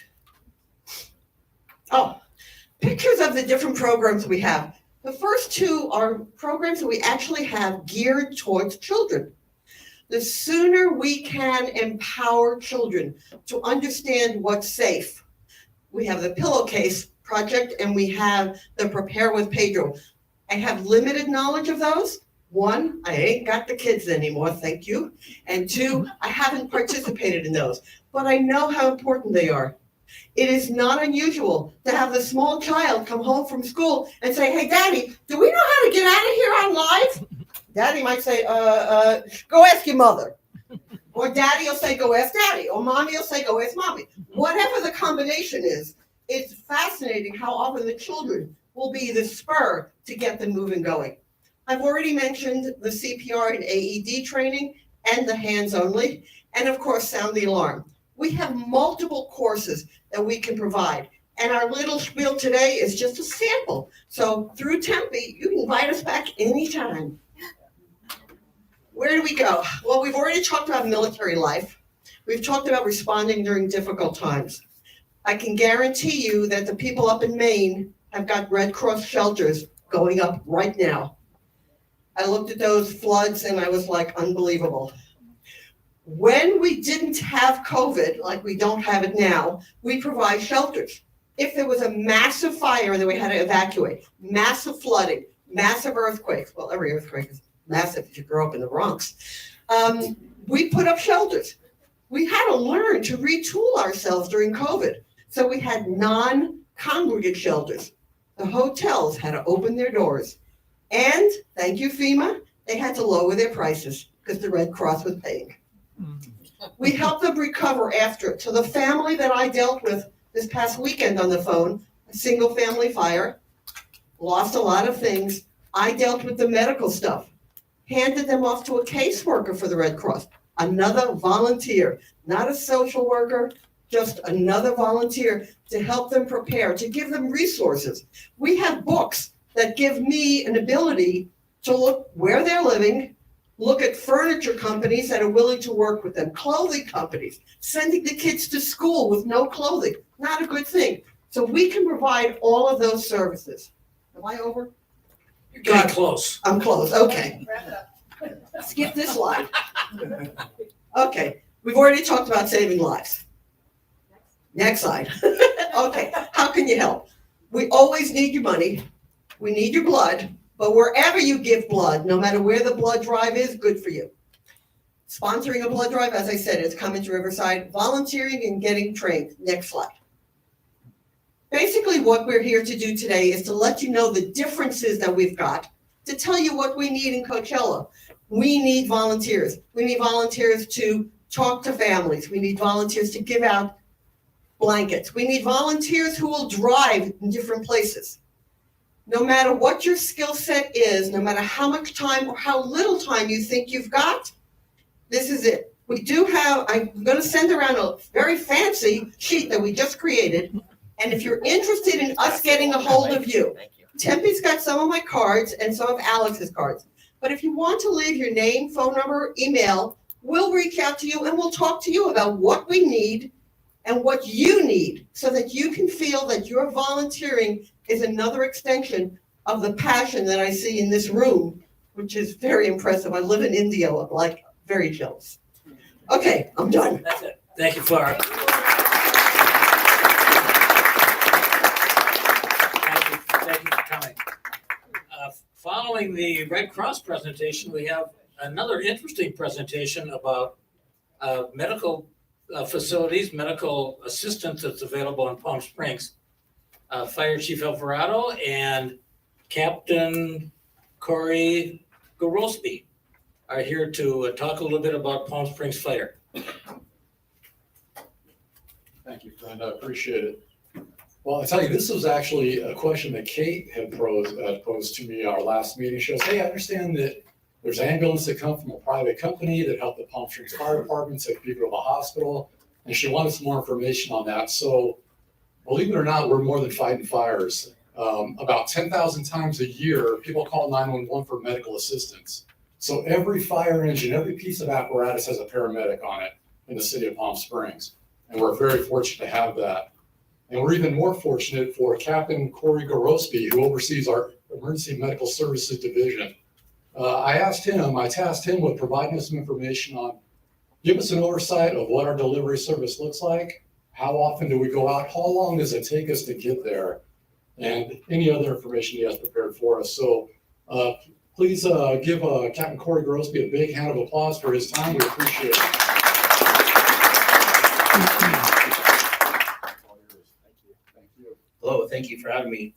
K: Oh, pictures of the different programs we have. The first two are programs that we actually have geared towards children. The sooner we can empower children to understand what's safe. We have the Pillowcase Project and we have the Prepare with Pedro. I have limited knowledge of those, One, I ain't got the kids anymore, thank you. And two, I haven't participated in those, but I know how important they are. It is not unusual to have the small child come home from school and say, hey, Daddy, do we know how to get out of here on live? Daddy might say, go ask your mother. Or Daddy will say, go ask Daddy. Or Mommy will say, go ask Mommy. Whatever the combination is, it's fascinating how often the children will be the spur to get them moving going. I've already mentioned the CPR and AED training and the hands only, and of course, sound the alarm. We have multiple courses that we can provide, and our little spiel today is just a sample. So through Tempe, you can invite us back anytime. Where do we go? Well, we've already talked about military life. We've talked about responding during difficult times. I can guarantee you that the people up in Maine have got Red Cross shelters going up right now. I looked at those floods and I was like, unbelievable. When we didn't have COVID, like we don't have it now, we provide shelters. If there was a massive fire that we had to evacuate, massive flooding, massive earthquakes, well, every earthquake is massive if you grow up in the Bronx, we put up shelters. We had to learn to retool ourselves during COVID. So we had non-congregate shelters. The hotels had to open their doors. And, thank you FEMA, they had to lower their prices because the Red Cross was paying. We helped them recover after it. So the family that I dealt with this past weekend on the phone, a single family fire, lost a lot of things. I dealt with the medical stuff, handed them off to a caseworker for the Red Cross, another volunteer, not a social worker, just another volunteer to help them prepare, to give them resources. We have books that give me an ability to look where they're living, look at furniture companies that are willing to work with them, clothing companies, sending the kids to school with no clothing, not a good thing. So we can provide all of those services. Am I over?
E: You're getting close.
K: I'm close, okay.
C: Wrap it up.
K: Skip this slide. Okay, we've already talked about saving lives. Next slide. Okay, how can you help? We always need your money. We need your blood, but wherever you give blood, no matter where the blood drive is, good for you. Sponsoring a blood drive, as I said, is coming to Riverside. Volunteering and getting trained. Next slide. Basically, what we're here to do today is to let you know the differences that we've got, to tell you what we need in Coachella. We need volunteers. We need volunteers to talk to families. We need volunteers to give out blankets. We need volunteers who will drive in different places. No matter what your skill set is, no matter how much time or how little time you think you've got, this is it. We do have, I'm going to send around a very fancy sheet that we just created. And if you're interested in us getting a hold of you, Tempe's got some of my cards and some of Alex's cards. But if you want to leave your name, phone number, email, we'll reach out to you and we'll talk to you about what we need and what you need so that you can feel that your volunteering is another extension of the passion that I see in this room, which is very impressive. I live in India, I'm like very jealous. Okay, I'm done.
E: That's it. Thank you, Flora. Thank you for coming. Following the Red Cross presentation, we have another interesting presentation about medical facilities, medical assistance that's available in Palm Springs. Fire Chief Alvarado and Captain Corey Gorospe are here to talk a little bit about Palm Springs Fire.
N: Thank you, Friend. I appreciate it. Well, I tell you, this was actually a question that Kate had posed to me at our last meeting. She goes, hey, I understand that there's ambulances that come from a private company that help the Palm Springs Fire Department take people to the hospital. And she wanted some more information on that. So believe it or not, we're more than fighting fires. About 10,000 times a year, people call 911 for medical assistance. So every fire engine, every piece of apparatus has a paramedic on it in the city of Palm Springs. And we're very fortunate to have that. And we're even more fortunate for Captain Corey Gorospe, who oversees our Emergency Medical Services Division. I tasked him with providing us some information on, give us an oversight of what our delivery service looks like, how often do we go out, how long does it take us to get there, and any other information he has prepared for us. So Please give Captain Corey Grosby a big hand of applause for his time. We appreciate it. Thank you.
O: Hello, thank you for having me.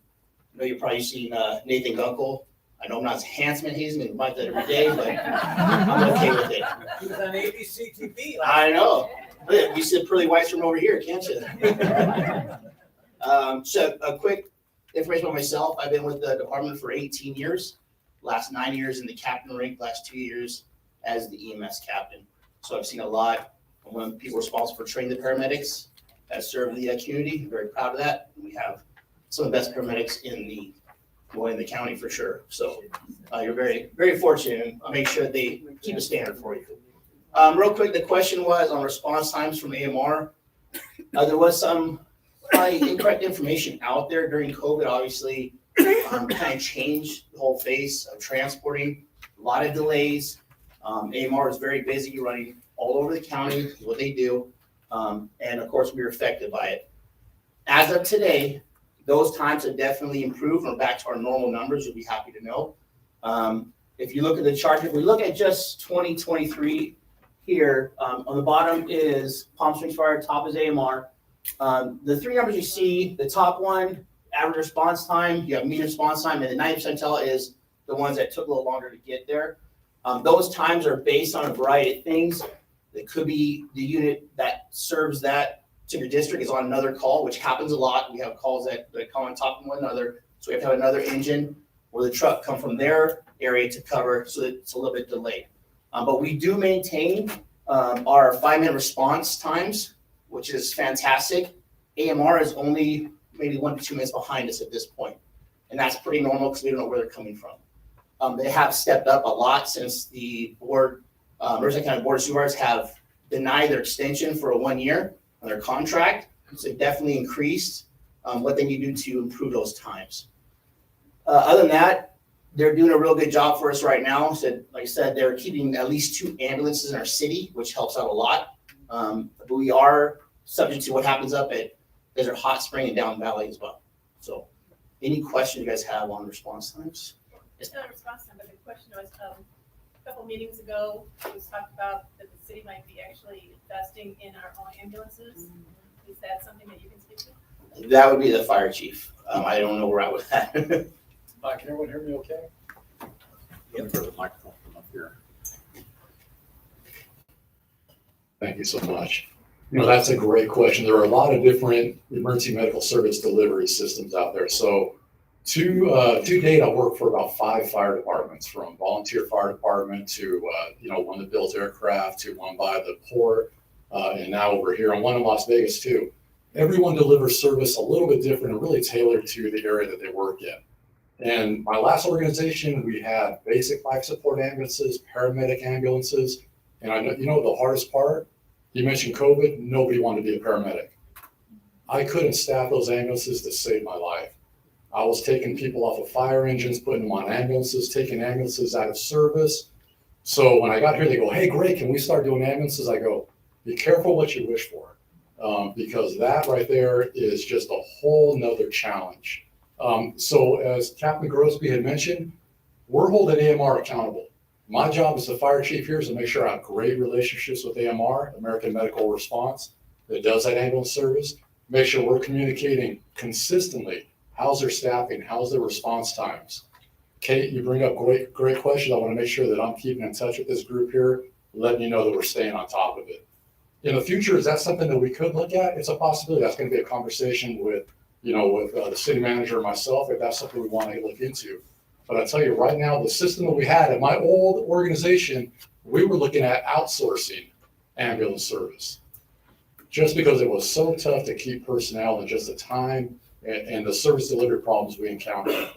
O: I know you've probably seen Nathan Gunkel. I know I'm not as handsome as he's been like that every day, but I'm okay with it.
P: He was on ABC TV.
O: I know. You said Pearly White's from over here, can't you? So a quick information on myself. I've been with the department for 18 years. Last 9 years in the captain rank, last 2 years as the EMS captain. So I've seen a lot of when people responsible for training the paramedics that serve the community. I'm very proud of that. We have some of the best paramedics in the county for sure. So you're very, very fortunate, and I'll make sure that they keep a standard for you. Real quick, the question was on response times from AMR. There was some probably incorrect information out there during COVID, obviously. Kind of changed the whole face of transporting, a lot of delays. AMR is very busy running all over the county, what they do. And of course, we were affected by it. As of today, those times have definitely improved. We're back to our normal numbers. You'll be happy to know. If you look at the chart, if we look at just 2023 here, on the bottom is Palm Springs Fire, top is AMR. The three numbers you see, the top one, average response time, you have median response time, and the 90th percentile is the ones that took a little longer to get there. Those times are based on a variety of things. It could be the unit that serves that particular district is on another call, which happens a lot. We have calls that call on top of one another. So we have to have another engine or the truck come from their area to cover, so that it's a little bit delayed. But we do maintain our 5-minute response times, which is fantastic. AMR is only maybe 1 to 2 minutes behind us at this point. And that's pretty normal because we don't know where they're coming from. They have stepped up a lot since the board, Merced County Board of Supervisors have denied their extension for a 1 year on their contract. So it definitely increased what they need to do to improve those times. Other than that, they're doing a real good job for us right now. So, like I said, they're keeping at least 2 ambulances in our city, which helps out a lot. But we are subject to what happens up at Desert Hot Spring and Down Valley as well. So any questions you guys have on response times?
C: It's not a response time, but the question was, a couple meetings ago, it was talked about that the city might be actually investing in our own ambulances. Is that something that you can speak to?
O: That would be the fire chief. I don't know where we're at with that.
N: Can everyone hear me okay?
P: Yep. For the microphone from up here.
N: Thank you so much. You know, that's a great question. There are a lot of different emergency medical service delivery systems out there. So to date, I work for about 5 fire departments, from volunteer fire department to, one that builds aircraft, to one by the port, and now over here, and one in Las Vegas too. Everyone delivers service a little bit different and really tailored to the area that they work in. And my last organization, we had basic life support ambulances, paramedic ambulances, and I know, the hardest part, you mentioned COVID, nobody wanted to be a paramedic. I couldn't staff those ambulances to save my life. I was taking people off of fire engines, putting them on ambulances, taking ambulances out of service. So when I got here, they go, "Hey, great, can we start doing ambulances?" I go, "Be careful what you wish for," because that right there is just a whole nother challenge. So as Captain Grosby had mentioned, we're holding AMR accountable. My job as the fire chief here is to make sure I have great relationships with AMR, American Medical Response, that does that ambulance service. Make sure we're communicating consistently. How's their staffing? How's their response times? Kate, you bring up great questions. I want to make sure that I'm keeping in touch with this group here, letting you know that we're staying on top of it. In the future, is that something that we could look at? It's a possibility. That's going to be a conversation with the city manager or myself, if that's something we want to look into. But I tell you right now, the system that we had at my old organization, we were looking at outsourcing ambulance service, just because it was so tough to keep personnel and just the time and the service delivery problems we encountered.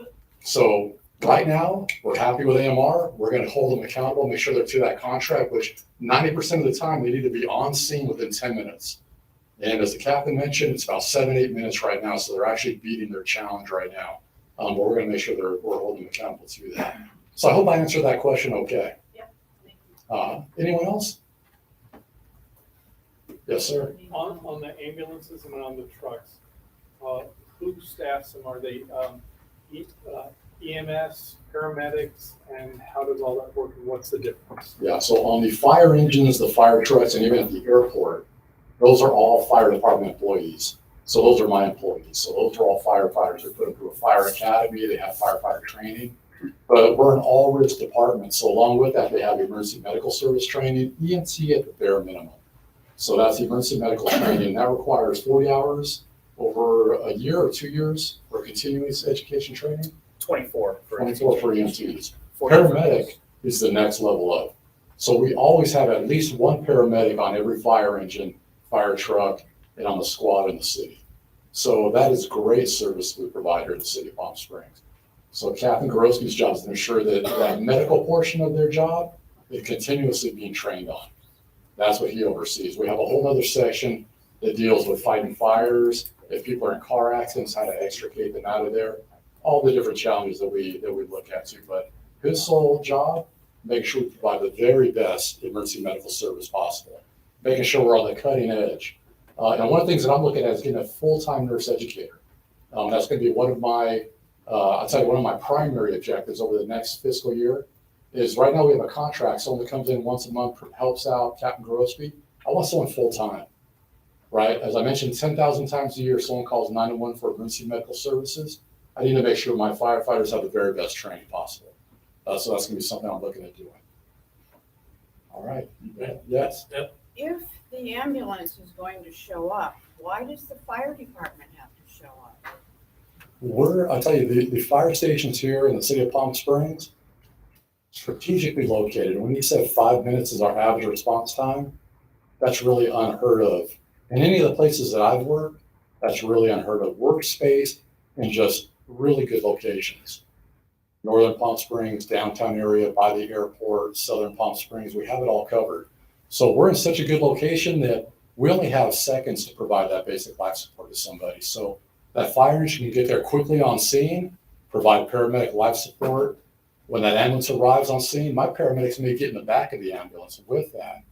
N: So right now, we're happy with AMR. We're going to hold them accountable, make sure they're to that contract, which 90% of the time they need to be on scene within 10 minutes. And as the captain mentioned, it's about 7-8 minutes right now. So they're actually beating their challenge right now. But we're going to make sure we're holding them accountable to that. So I hope I answered that question okay.
C: Yeah.
N: Anyone else? Yes, sir.
B: On the ambulances and on the trucks, who staffs them? Are they EMS, paramedics, and how does all that work and what's the difference?
N: Yeah, so on the fire engines, the fire trucks, and even at the airport, those are all fire department employees. So those are my employees. So those are all firefighters. We put them through a fire academy. They have firefighter training. But we're an all-risk department. So along with that, they have emergency medical service training, EMT at the bare minimum. So that's emergency medical training. That requires 40 hours over a year or 2 years for continuous education training.
P: 24 for
N: 24 for EMTs. Paramedic is the next level up. So we always have at least one paramedic on every fire engine, fire truck, and on the squad in the city. So that is great service we provide here in the city of Palm Springs. So Captain Gorowski's job is to ensure that that medical portion of their job is continuously being trained on. That's what he oversees. We have a whole other section that deals with fighting fires, if people are in car accidents, how to extricate them out of there, all the different challenges that we look at too. But his sole job, make sure we provide the very best emergency medical service possible, making sure we're on the cutting edge. And one of the things that I'm looking at is getting a full-time nurse educator. That's going to be one of my, I'll tell you, one of my primary objectives over the next fiscal year is right now we have a contract. Someone that comes in once a month, helps out Captain Gorowski. I want someone full-time, right? As I mentioned, 10,000 times a year, someone calls 911 for emergency medical services. I need to make sure my firefighters have the very best training possible. So that's going to be something I'm looking at doing. All right. Yes.
Q: If the ambulance is going to show up, why does the fire department have to show up?
N: I'll tell you, the fire stations here in the city of Palm Springs, strategically located. When you said 5 minutes is our average response time, that's really unheard of. In any of the places that I've worked, that's really unheard of. Workspace and just really good locations. Northern Palm Springs, downtown area, by the airport, Southern Palm Springs, we have it all covered. So we're in such a good location that we only have seconds to provide that basic life support to somebody. So that fire engine can get there quickly on scene, provide paramedic life support. When that ambulance arrives on scene, my paramedics may get in the back of the ambulance with that,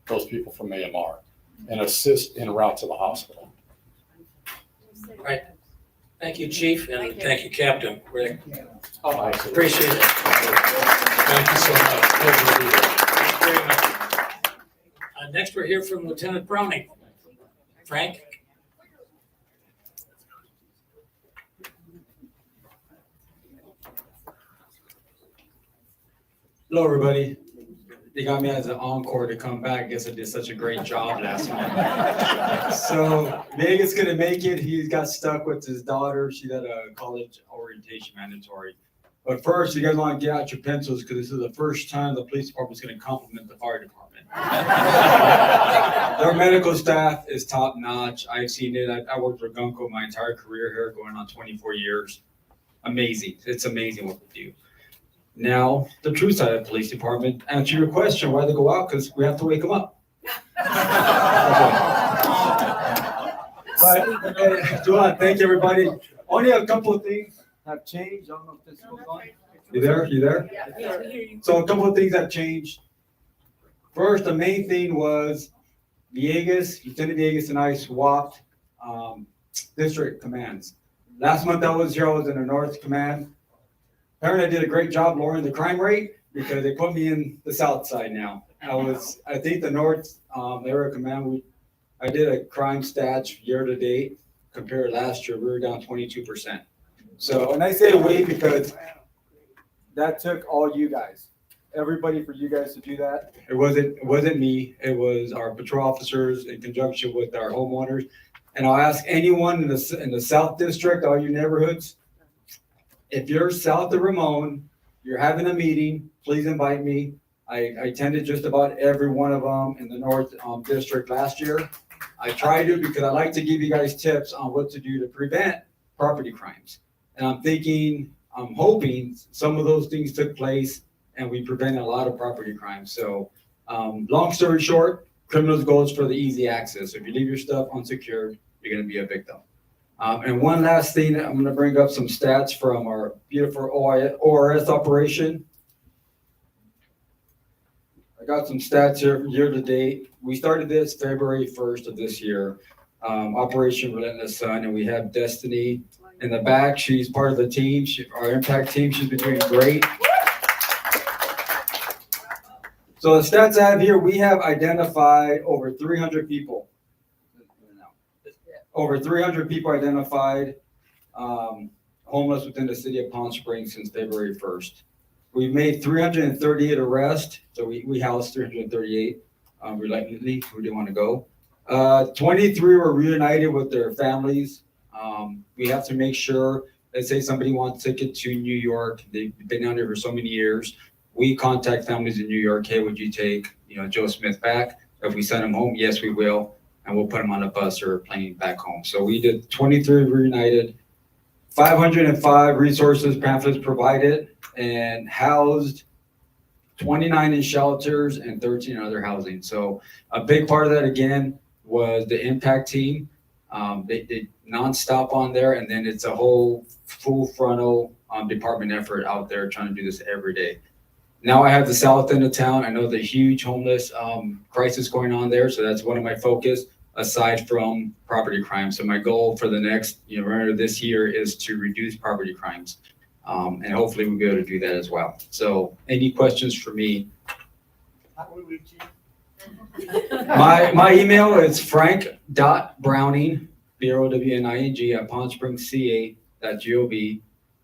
N: those people from AMR, and assist en route to the hospital.
E: All right. Thank you, Chief, and thank you, Captain. Rick.
N: Oh,
E: Appreciate it. Thank you so much. Pleasure to be here. Thank you very much. Next, we'll hear from Lieutenant Browning. Frank?
R: Hello, everybody. They got me as an encore to come back. I guess I did such a great job last month. So Vegas gonna make it. He got stuck with his daughter. She's at a college orientation mandatory. But first, you guys want to get out your pencils because this is the first time the police department is going to compliment the fire department. Their medical staff is top notch. I've seen it. I worked for Gunco my entire career here, going on 24 years. Amazing. It's amazing what they do. Now, the true side of the police department, answer your question, why they go out, because we have to wake them up. But, hey, thank you, everybody. Only a couple of things have changed. I don't know if this goes on. You there? You there?
Q: Yeah, we hear you.
R: So a couple of things have changed. First, the main thing was Villegas, Lieutenant Villegas and I swapped district commands. Last month I was here, I was in the North Command. Apparently I did a great job lowering the crime rate because they put me in the South side now. I think the North area command, I did a crime stats year to date compared to last year, we were down 22%. So, and I say we because
B: That took all you guys, everybody for you guys to do that.
R: it wasn't me, it was our patrol officers in conjunction with our homeowners. And I'll ask anyone in the South District, all your neighborhoods, if you're south of Ramon, you're having a meeting, please invite me. I attended just about every one of them in the North District last year. I try to because I like to give you guys tips on what to do to prevent property crimes. And I'm hoping some of those things took place and we prevented a lot of property crimes. So long story short, criminals goes for the easy access. If you leave your stuff unsecured, you're gonna be a victim. And one last thing, I'm gonna bring up some stats from our beautiful ORS operation. I got some stats here year to date. We started this February 1st of this year, Operation Relentless Sun, and we have Destiny in the back. She's part of the team, our impact team. She's been doing great. So the stats I have here, we have identified over 300 people. Over 300 people identified homeless within the city of Palm Springs since February 1st. We've made 338 arrests, so we housed 338 reluctantly, who didn't want to go. 23 were reunited with their families. We have to make sure, let's say somebody wants a ticket to New York, they've been down there for so many years. We contact families in New York, hey, would you take, Joe Smith back? If we send him home, yes, we will. And we'll put him on a bus or a plane back home. So we did 23 reunited, 505 resources, pamphlets provided, and housed 29 in shelters and 13 in other housing. So a big part of that, again, was the impact team. They nonstop on there, and then it's a whole full frontal department effort out there trying to do this every day. Now I have the south end of town. I know the huge homeless crisis going on there, so that's one of my focus aside from property crime. So my goal for the next, remainder of this year is to reduce property crimes, and hopefully we'll be able to do that as well. So any questions for me?
B: How do we reach you?
R: My email is frank.browning, BROWNING at palmspringsca.gov.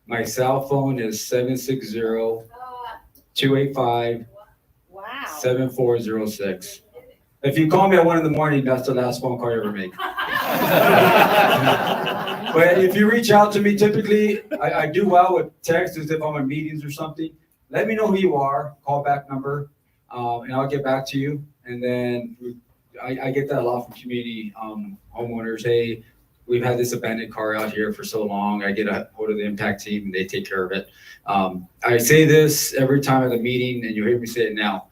R: My cell phone is 760-285-7406. If you call me at 1 a.m, that's the last phone call you ever make. But if you reach out to me, typically I do well with texts if I'm in meetings or something. Let me know who you are, call back number, and I'll get back to you. And then I get that a lot from community homeowners. Hey, we've had this abandoned car out here for so long. I get a hold of the impact team and they take care of it. I say this every time at the meeting, and you hear me say it now.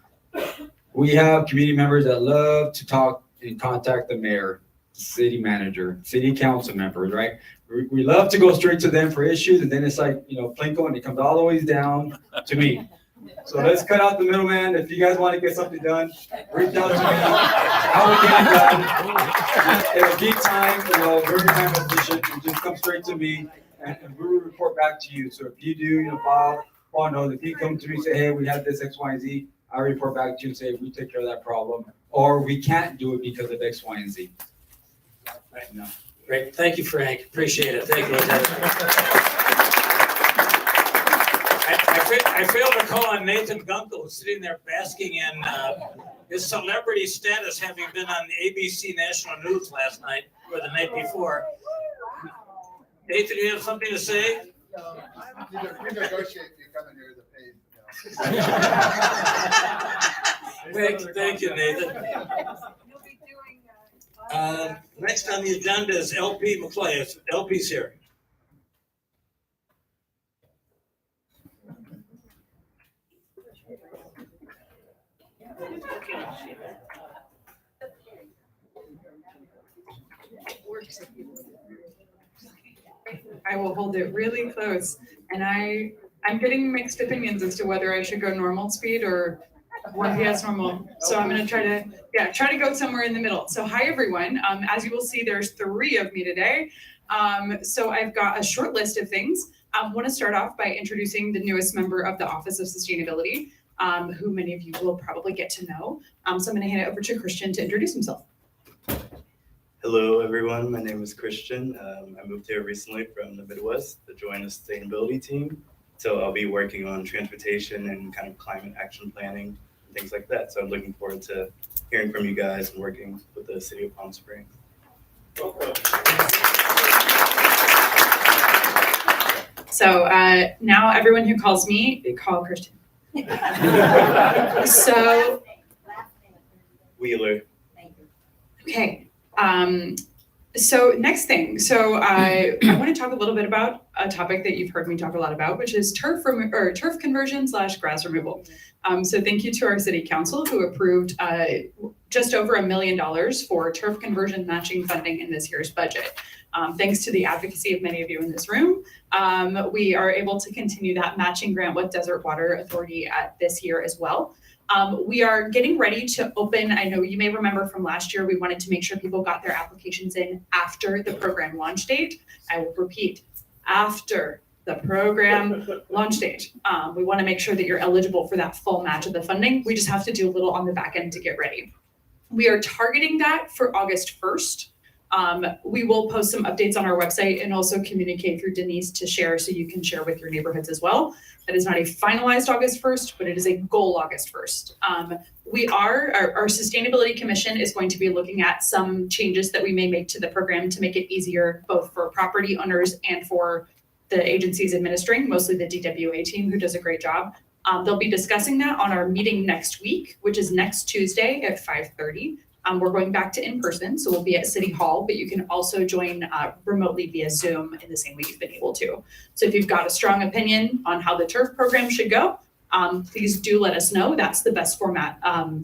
R: We have community members that love to talk and contact the mayor, the city manager, city council members, right? We love to go straight to them for issues, and then it's like, Plinko, and it comes all the way down to me. So let's cut out the middleman. If you guys want to get something done, reach out to me. I will get it done. It'll keep time, very time efficient, and just come straight to me, and we will report back to you. So if you do, Bob knows, if you come to me and say, hey, we had this X, Y, and Z, I report back to you and say, we take care of that problem, or we can't do it because of X, Y, and Z.
E: Right. No. Great. Thank you, Frank. Appreciate it. Thank you. I failed to call on Nathan Gunkel, who's sitting there basking in his celebrity status, having been on the ABC National News last night or the night before. Nathan, you have something to say?
I: You negotiate, you come in here to pay.
E: Thank you, Nathan. Next on the agenda is LP McClay. LP's here.
S: I will hold it really close, and I'm getting mixed opinions as to whether I should go normal speed or 1 PS normal. So I'm gonna try to go somewhere in the middle. So hi everyone. As you will see, there's 3 of me today. So I've got a short list of things. I want to start off by introducing the newest member of the Office of Sustainability, who many of you will probably get to know. So I'm gonna hand it over to Christian to introduce himself.
T: Hello, everyone. My name is Christian. I moved here recently from the Midwest to join the sustainability team. So I'll be working on transportation and kind of climate action planning and things like that. So I'm looking forward to hearing from you guys and working with the city of Palm Springs.
S: So now everyone who calls me, they call Christian. So
T: Wheeler.
S: okay. So next thing, so I want to talk a little bit about a topic that you've heard me talk a lot about, which is turf conversion / grass removal. So thank you to our city council who approved just over $1 million for turf conversion matching funding in this year's budget. Thanks to the advocacy of many of you in this room, we are able to continue that matching grant with Desert Water Authority this year as well. We are getting ready to open. I know you may remember from last year, we wanted to make sure people got their applications in after the program launch date. I will repeat, after the program launch date. We want to make sure that you're eligible for that full match of the funding. We just have to do a little on the back end to get ready. We are targeting that for August 1st. We will post some updates on our website and also communicate through Denise to share so you can share with your neighborhoods as well. That is not a finalized August 1st, but it is a goal August 1st. Our Sustainability Commission is going to be looking at some changes that we may make to the program to make it easier both for property owners and for the agencies administering, mostly the DWA team, who does a great job. They'll be discussing that on our meeting next week, which is next Tuesday at 5:30. We're going back to in-person, so we'll be at City Hall, but you can also join remotely via Zoom in the same way you've been able to. So if you've got a strong opinion on how the TURF program should go, please do let us know. That's the best format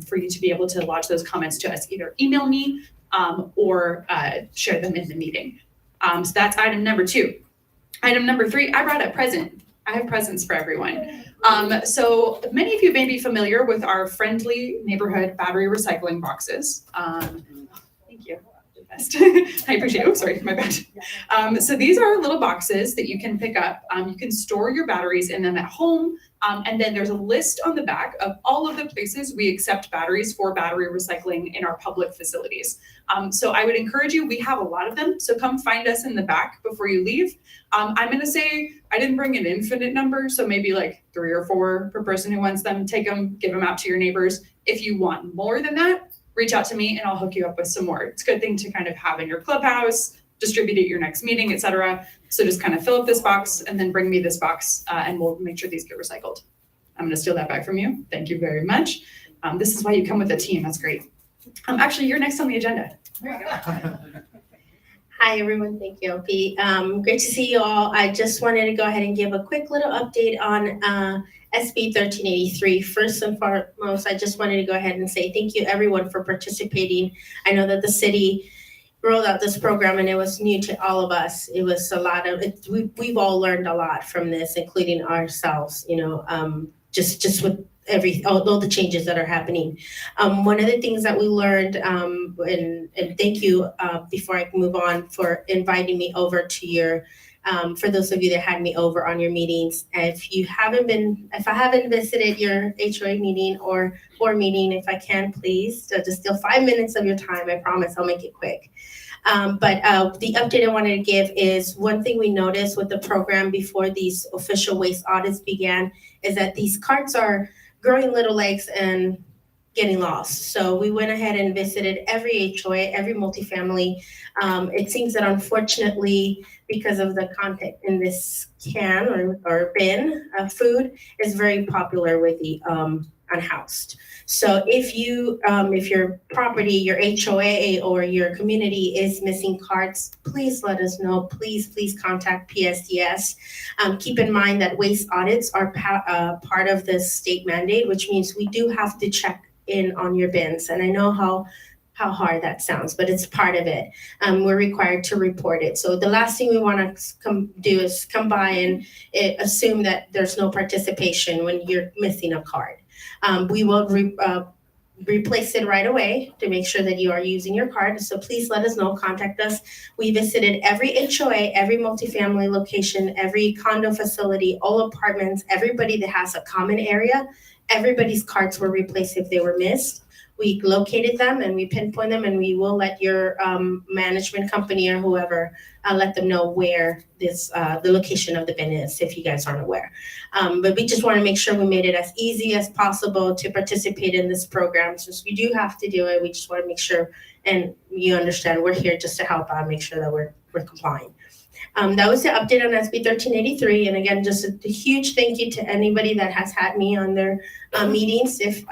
S: for you to be able to lodge those comments to us. Either email me or share them in the meeting. So that's item number 2. Item number 3, I brought a present. I have presents for everyone. So many of you may be familiar with our friendly neighborhood battery recycling boxes. Thank you. Best. I appreciate it. Oh, sorry, my bad. So these are little boxes that you can pick up. You can store your batteries in them at home. And then there's a list on the back of all of the places we accept batteries for battery recycling in our public facilities. So I would encourage you, we have a lot of them. So come find us in the back before you leave. I'm gonna say, I didn't bring an infinite number, so maybe like 3 or 4 per person who wants them. Take them, give them out to your neighbors. If you want more than that, reach out to me and I'll hook you up with some more. It's a good thing to kind of have in your clubhouse, distribute at your next meeting, etc. So just kind of fill up this box and then bring me this box and we'll make sure these get recycled. I'm gonna steal that back from you. Thank you very much. This is why you come with a team, that's great. Actually, you're next on the agenda. There you go.
U: Hi, everyone. Thank you, LP. Great to see you all. I just wanted to go ahead and give a quick little update on SB 1383. First and foremost, I just wanted to go ahead and say thank you, everyone, for participating. I know that the city rolled out this program and it was new to all of us. It was a lot of, we've all learned a lot from this, including ourselves, you know, just with all the changes that are happening. One of the things that we learned, and thank you before I move on for inviting me over to your, for those of you that had me over on your meetings. If I haven't visited your HOA meeting or board meeting, if I can, please, just steal 5 minutes of your time. I promise I'll make it quick. But the update I wanted to give is one thing we noticed with the program before these official waste audits began is that these carts are growing little legs and getting lost. So we went ahead and visited every HOA, every multifamily. It seems that unfortunately, because of the content in this can or bin of food is very popular with the unhoused. So if your property, your HOA or your community is missing carts, please let us know. Please contact PSDS. Keep in mind that waste audits are part of the state mandate, which means we do have to check in on your bins. And I know how hard that sounds, but it's part of it. We're required to report it. So the last thing we want to do is come by and assume that there's no participation when you're missing a card. We will replace it right away to make sure that you are using your card. So please let us know, contact us. We visited every HOA, every multifamily location, every condo facility, all apartments, everybody that has a common area. Everybody's cards were replaced if they were missed. We located them and we pinpoint them, and we will let your management company or whoever let them know where the location of the bin is, if you guys aren't aware. But we just want to make sure we made it as easy as possible to participate in this program. Since we do have to do it, we just want to make sure, and you understand, we're here just to help out, make sure that we're complying. That was the update on SB 1383. And again, just a huge thank you to anybody that has had me on their meetings. If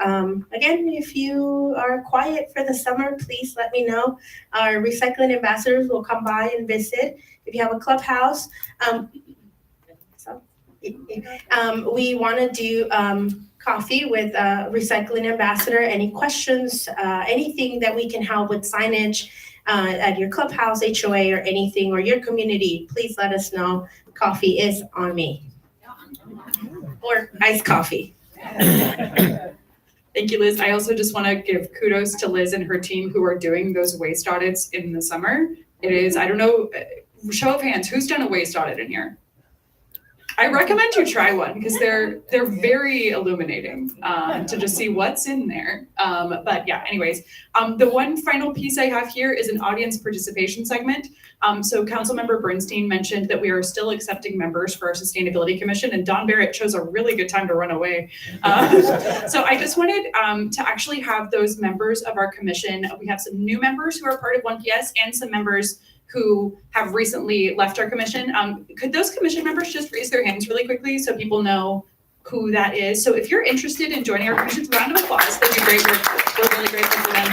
U: you are quiet for the summer, please let me know. Our recycling ambassadors will come by and visit. If you have a clubhouse, we want to do coffee with a recycling ambassador. Any questions, anything that we can help with signage, at your clubhouse, HOA, or anything, or your community, please let us know. Coffee is on me. Or iced coffee.
S: Thank you, Liz. I also just want to give kudos to Liz and her team who are doing those waste audits in the summer. It is, I don't know, show of hands, who's done a waste audit in here? I recommend you try one because they're very illuminating to just see what's in there. But yeah, anyways, the one final piece I have here is an audience participation segment. So Councilmember Bernstein mentioned that we are still accepting members for our Sustainability Commission, and Don Barrett chose a really good time to run away. So I just wanted to actually have those members of our commission. We have some new members who are part of 1PS and some members who have recently left our commission. Could those commission members just raise their hands really quickly so people know who that is? So if you're interested in joining our commission, round of applause, that'd be great. We're really grateful for them.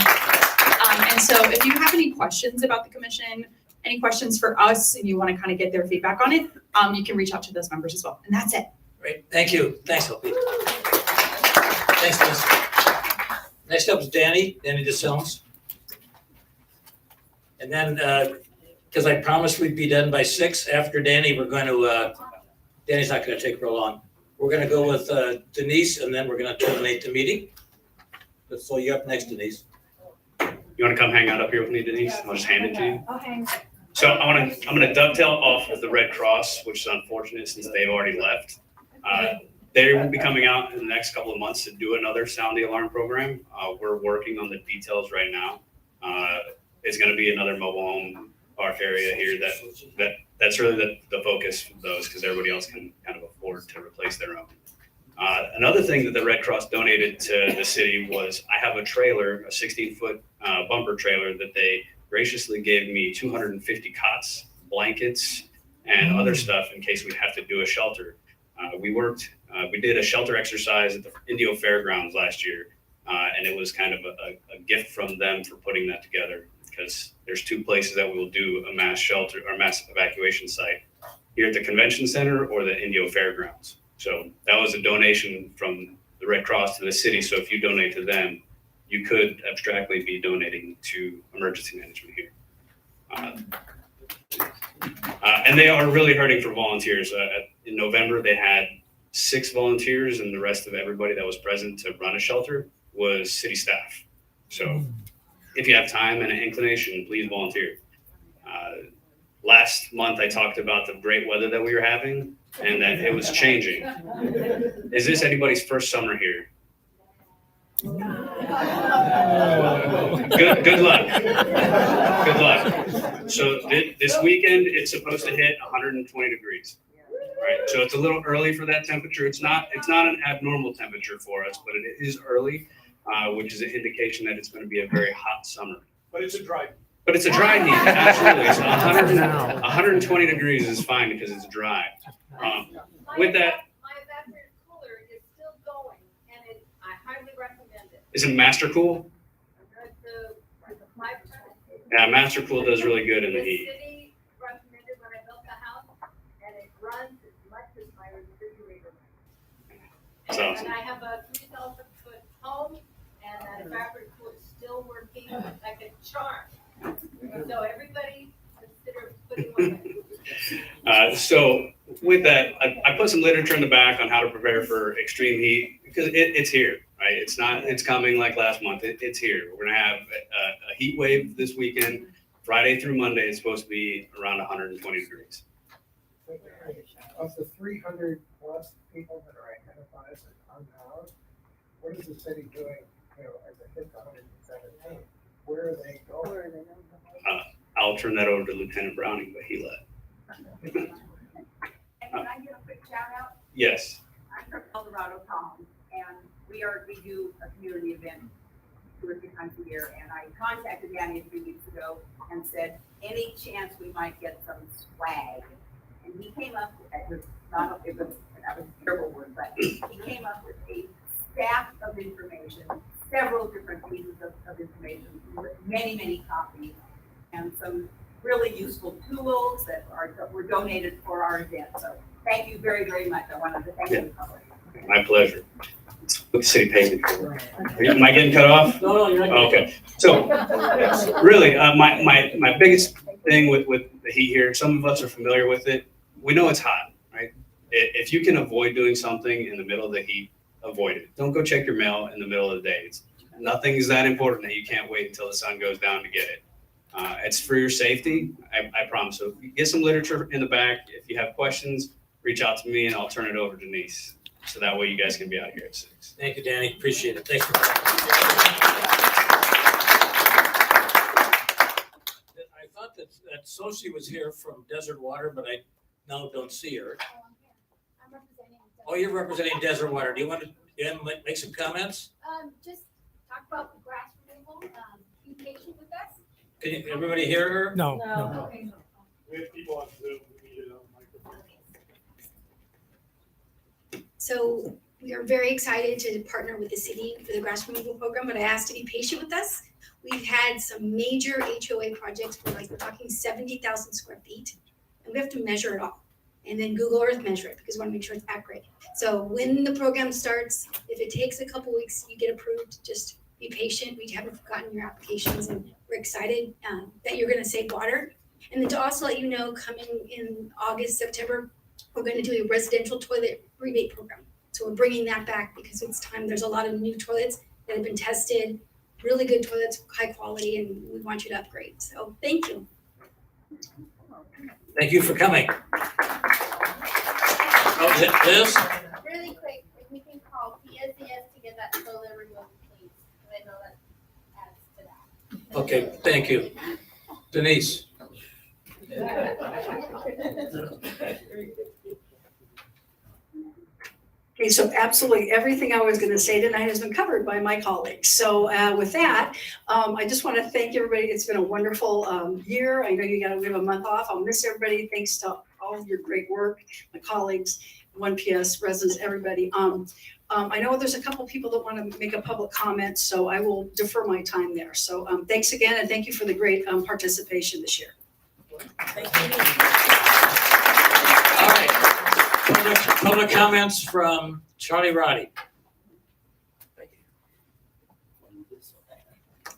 S: And so if you have any questions about the commission, any questions for us, and you want to kind of get their feedback on it, you can reach out to those members as well. And that's it.
E: Great, thank you. Thanks, Opie. Thanks, Liz. Next up is Danny DeSelms. And then, because I promised we'd be done by 6, after Danny, we're going to, Danny's not going to take real long. We're going to go with Denise, and then we're going to terminate the meeting. So you're up next, Denise.
M: You want to come hang out up here with me, Denise? I'll just hand it to you.
Q: I'll hang.
M: So I'm gonna dovetail off of the Red Cross, which is unfortunate since they've already left. They will be coming out in the next couple of months to do another sound the alarm program. We're working on the details right now. It's gonna be another mobile home park area here that's really the focus of those, because everybody else can kind of afford to replace their own. Another thing that the Red Cross donated to the city was I have a trailer, a 16-foot bumper trailer that they graciously gave me 250 cots, blankets, and other stuff in case we have to do a shelter. We did a shelter exercise at the Indio Fairgrounds last year, and it was kind of a gift from them for putting that together, because there's 2 places that we will do a mass shelter or mass evacuation site, here at the convention center or the Indio Fairgrounds. So that was a donation from the Red Cross to the city. So if you donate to them, you could abstractly be donating to emergency management here. And they are really hurting for volunteers. In November, they had 6 volunteers, and the rest of everybody that was present to run a shelter was city staff. So if you have time and an inclination, please volunteer. Last month, I talked about the great weather that we were having and that it was changing. Is this anybody's first summer here? Good luck. Good luck. So this weekend, it's supposed to hit 120 degrees. Right, so it's a little early for that temperature. It's not an abnormal temperature for us, but it is early, which is an indication that it's going to be a very hot summer.
B: But it's a dry.
M: But it's a dry heat, absolutely. So 120 degrees is fine because it's dry. With that,
C: My evaporator cooler is still going, and I highly recommend it.
M: is it Master Cool?
C: The 5
M: Yeah, Master Cool does really good in the heat.
C: city recommended when I built the house, and it runs as much as my refrigerator.
M: That's
C: And
M: awesome.
C: I have a 3,000-foot home, and that evaporator cooler is still working like a charm. So everybody consider putting one in.
M: So with that, I put some literature in the back on how to prepare for extreme heat, because it's here, right? It's coming like last month. It's here. We're gonna have a heat wave this weekend. Friday through Monday, it's supposed to be around 120 degrees.
I: Of the 300 plus people that are identified as unhoused, what is the city doing, as it hits 117? Where are they going?
M: I'll turn that over to Lieutenant Browning, but he left.
D: And can I give a quick shout out?
M: Yes.
D: I'm from El Dorado Commons, and we do a community event 2 or 3 times a year, and I contacted Danny a few weeks ago and said, any chance we might get some swag? And he came up, that was a terrible word, but he came up with a stack of information, several different pieces of information, many copies, and some really useful tools that were donated for our event. So thank you very, very much. I wanted to thank you.
M: My pleasure. What the city pays me for. Am I getting cut off?
E: No, you're not.
M: Okay. So really, my biggest thing with the heat here, some of us are familiar with it. We know it's hot, right? If you can avoid doing something in the middle of the heat, avoid it. Don't go check your mail in the middle of the day. Nothing is that important that you can't wait until the sun goes down to get it. It's for your safety, I promise. So get some literature in the back. If you have questions, reach out to me and I'll turn it over to Denise. So that way you guys can be out here at 6.
E: Thank you, Danny. Appreciate it. Thanks for. I thought that Sochi was here from Desert Water, but I now don't see her.
G: I'm representing.
E: Oh, you're representing Desert Water. Do you want to make some comments?
G: Just talk about the grass removal, be patient with us.
E: Can everybody hear her?
B: No.
G: Okay.
B: We have people on Zoom, we need it on microphone.
G: So we are very excited to partner with the city for the grass removal program, but I asked to be patient with us. We've had some major HOA projects where we're talking 70,000 square feet, and we have to measure it all. And then Google Earth measure it because we want to make sure it's accurate. So when the program starts, if it takes a couple weeks, you get approved, just be patient. We haven't forgotten your applications, and we're excited that you're going to save water. And then to also let you know, coming in August, September, we're going to do a residential toilet rebate program. So we're bringing that back because it's time. There's a lot of new toilets that have been tested, really good toilets, high quality, and we want you to upgrade. So thank you.
E: Thank you for coming. Oh, Liz?
F: Really quick, if we can call PSES to get that toilet removed, please. I know that adds to that.
E: Okay, thank you. Denise?
V: Okay, so absolutely everything I was going to say tonight has been covered by my colleagues. So with that, I just want to thank everybody. It's been a wonderful year. I know we have a month off. I'll miss everybody. Thanks to all of your great work, my colleagues, 1PS residents, everybody. I know there's a couple people that want to make a public comment, so I will defer my time there. So thanks again, and thank you for the great participation this year.
E: All right. Public comments from Charlie Roddy.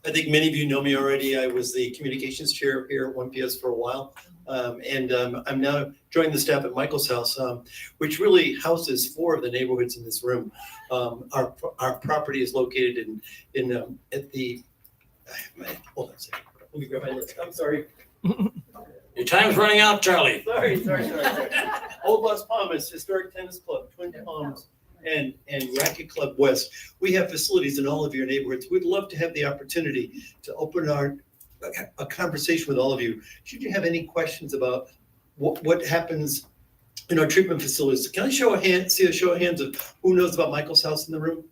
W: I think many of you know me already. I was the communications chair here at 1PS for a while. I'm now joining the staff at Michael's House, which really houses 4 of the neighborhoods in this room. Our property is located at the, hold on a second. Let me grab my list. I'm sorry.
E: Your time's running out, Charlie.
W: Sorry. Old Las Palmas Historic Tennis Club, Twin Palms, and Racket Club West. We have facilities in all of your neighborhoods. We'd love to have the opportunity to open a conversation with all of you. Should you have any questions about what happens in our treatment facilities? Can I see a show of hands of who knows about Michael's House in the room?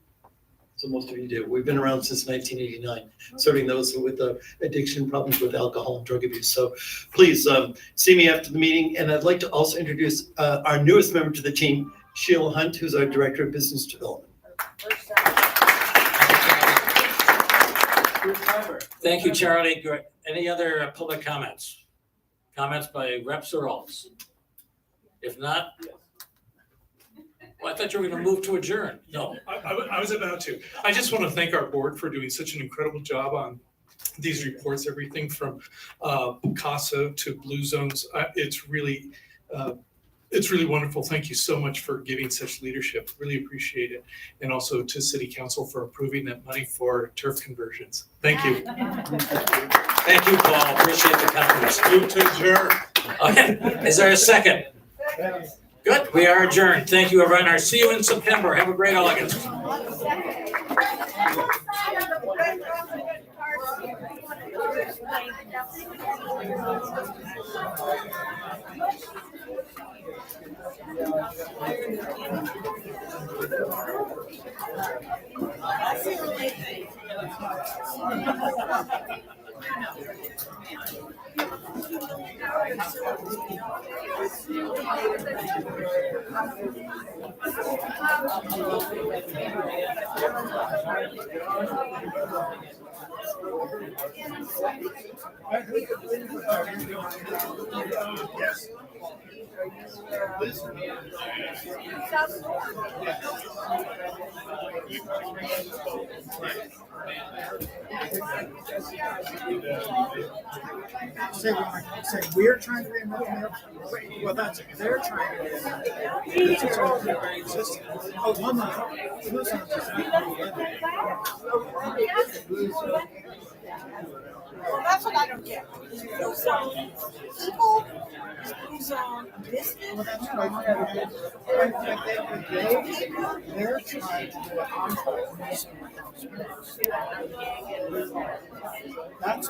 W: So most of you do. We've been around since 1989, serving those with addiction problems with alcohol and drug abuse. So please see me after the meeting. And I'd like to also introduce our newest member to the team, Sheila Hunt, who's our Director of Business Development.
E: Thank you, Charlie. Any other public comments? Comments by reps or alts? If not, well, I thought you were going to move to adjourn. No.
X: I was about to. I just want to thank our board for doing such an incredible job on these reports, everything from CASA to Blue Zones. It's really wonderful. Thank you so much for giving such leadership. Really appreciate it. And also to City Council for approving that money for turf conversions. Thank you.
E: Thank you, Paul. Appreciate the compliments.
X: Move to adjourn.
E: Okay. Is there a second? Good. We are adjourned. Thank you, everyone. I'll see you in September. Have a great August.
A: Say we're trying to reinvent the well, that's they're trying to reinvent it. It's already existing. Oh, Blue Zones is not
H: Well, that's what I don't get. So people whose business.
B: Well, that's what I said. They're trying to do a contract. That's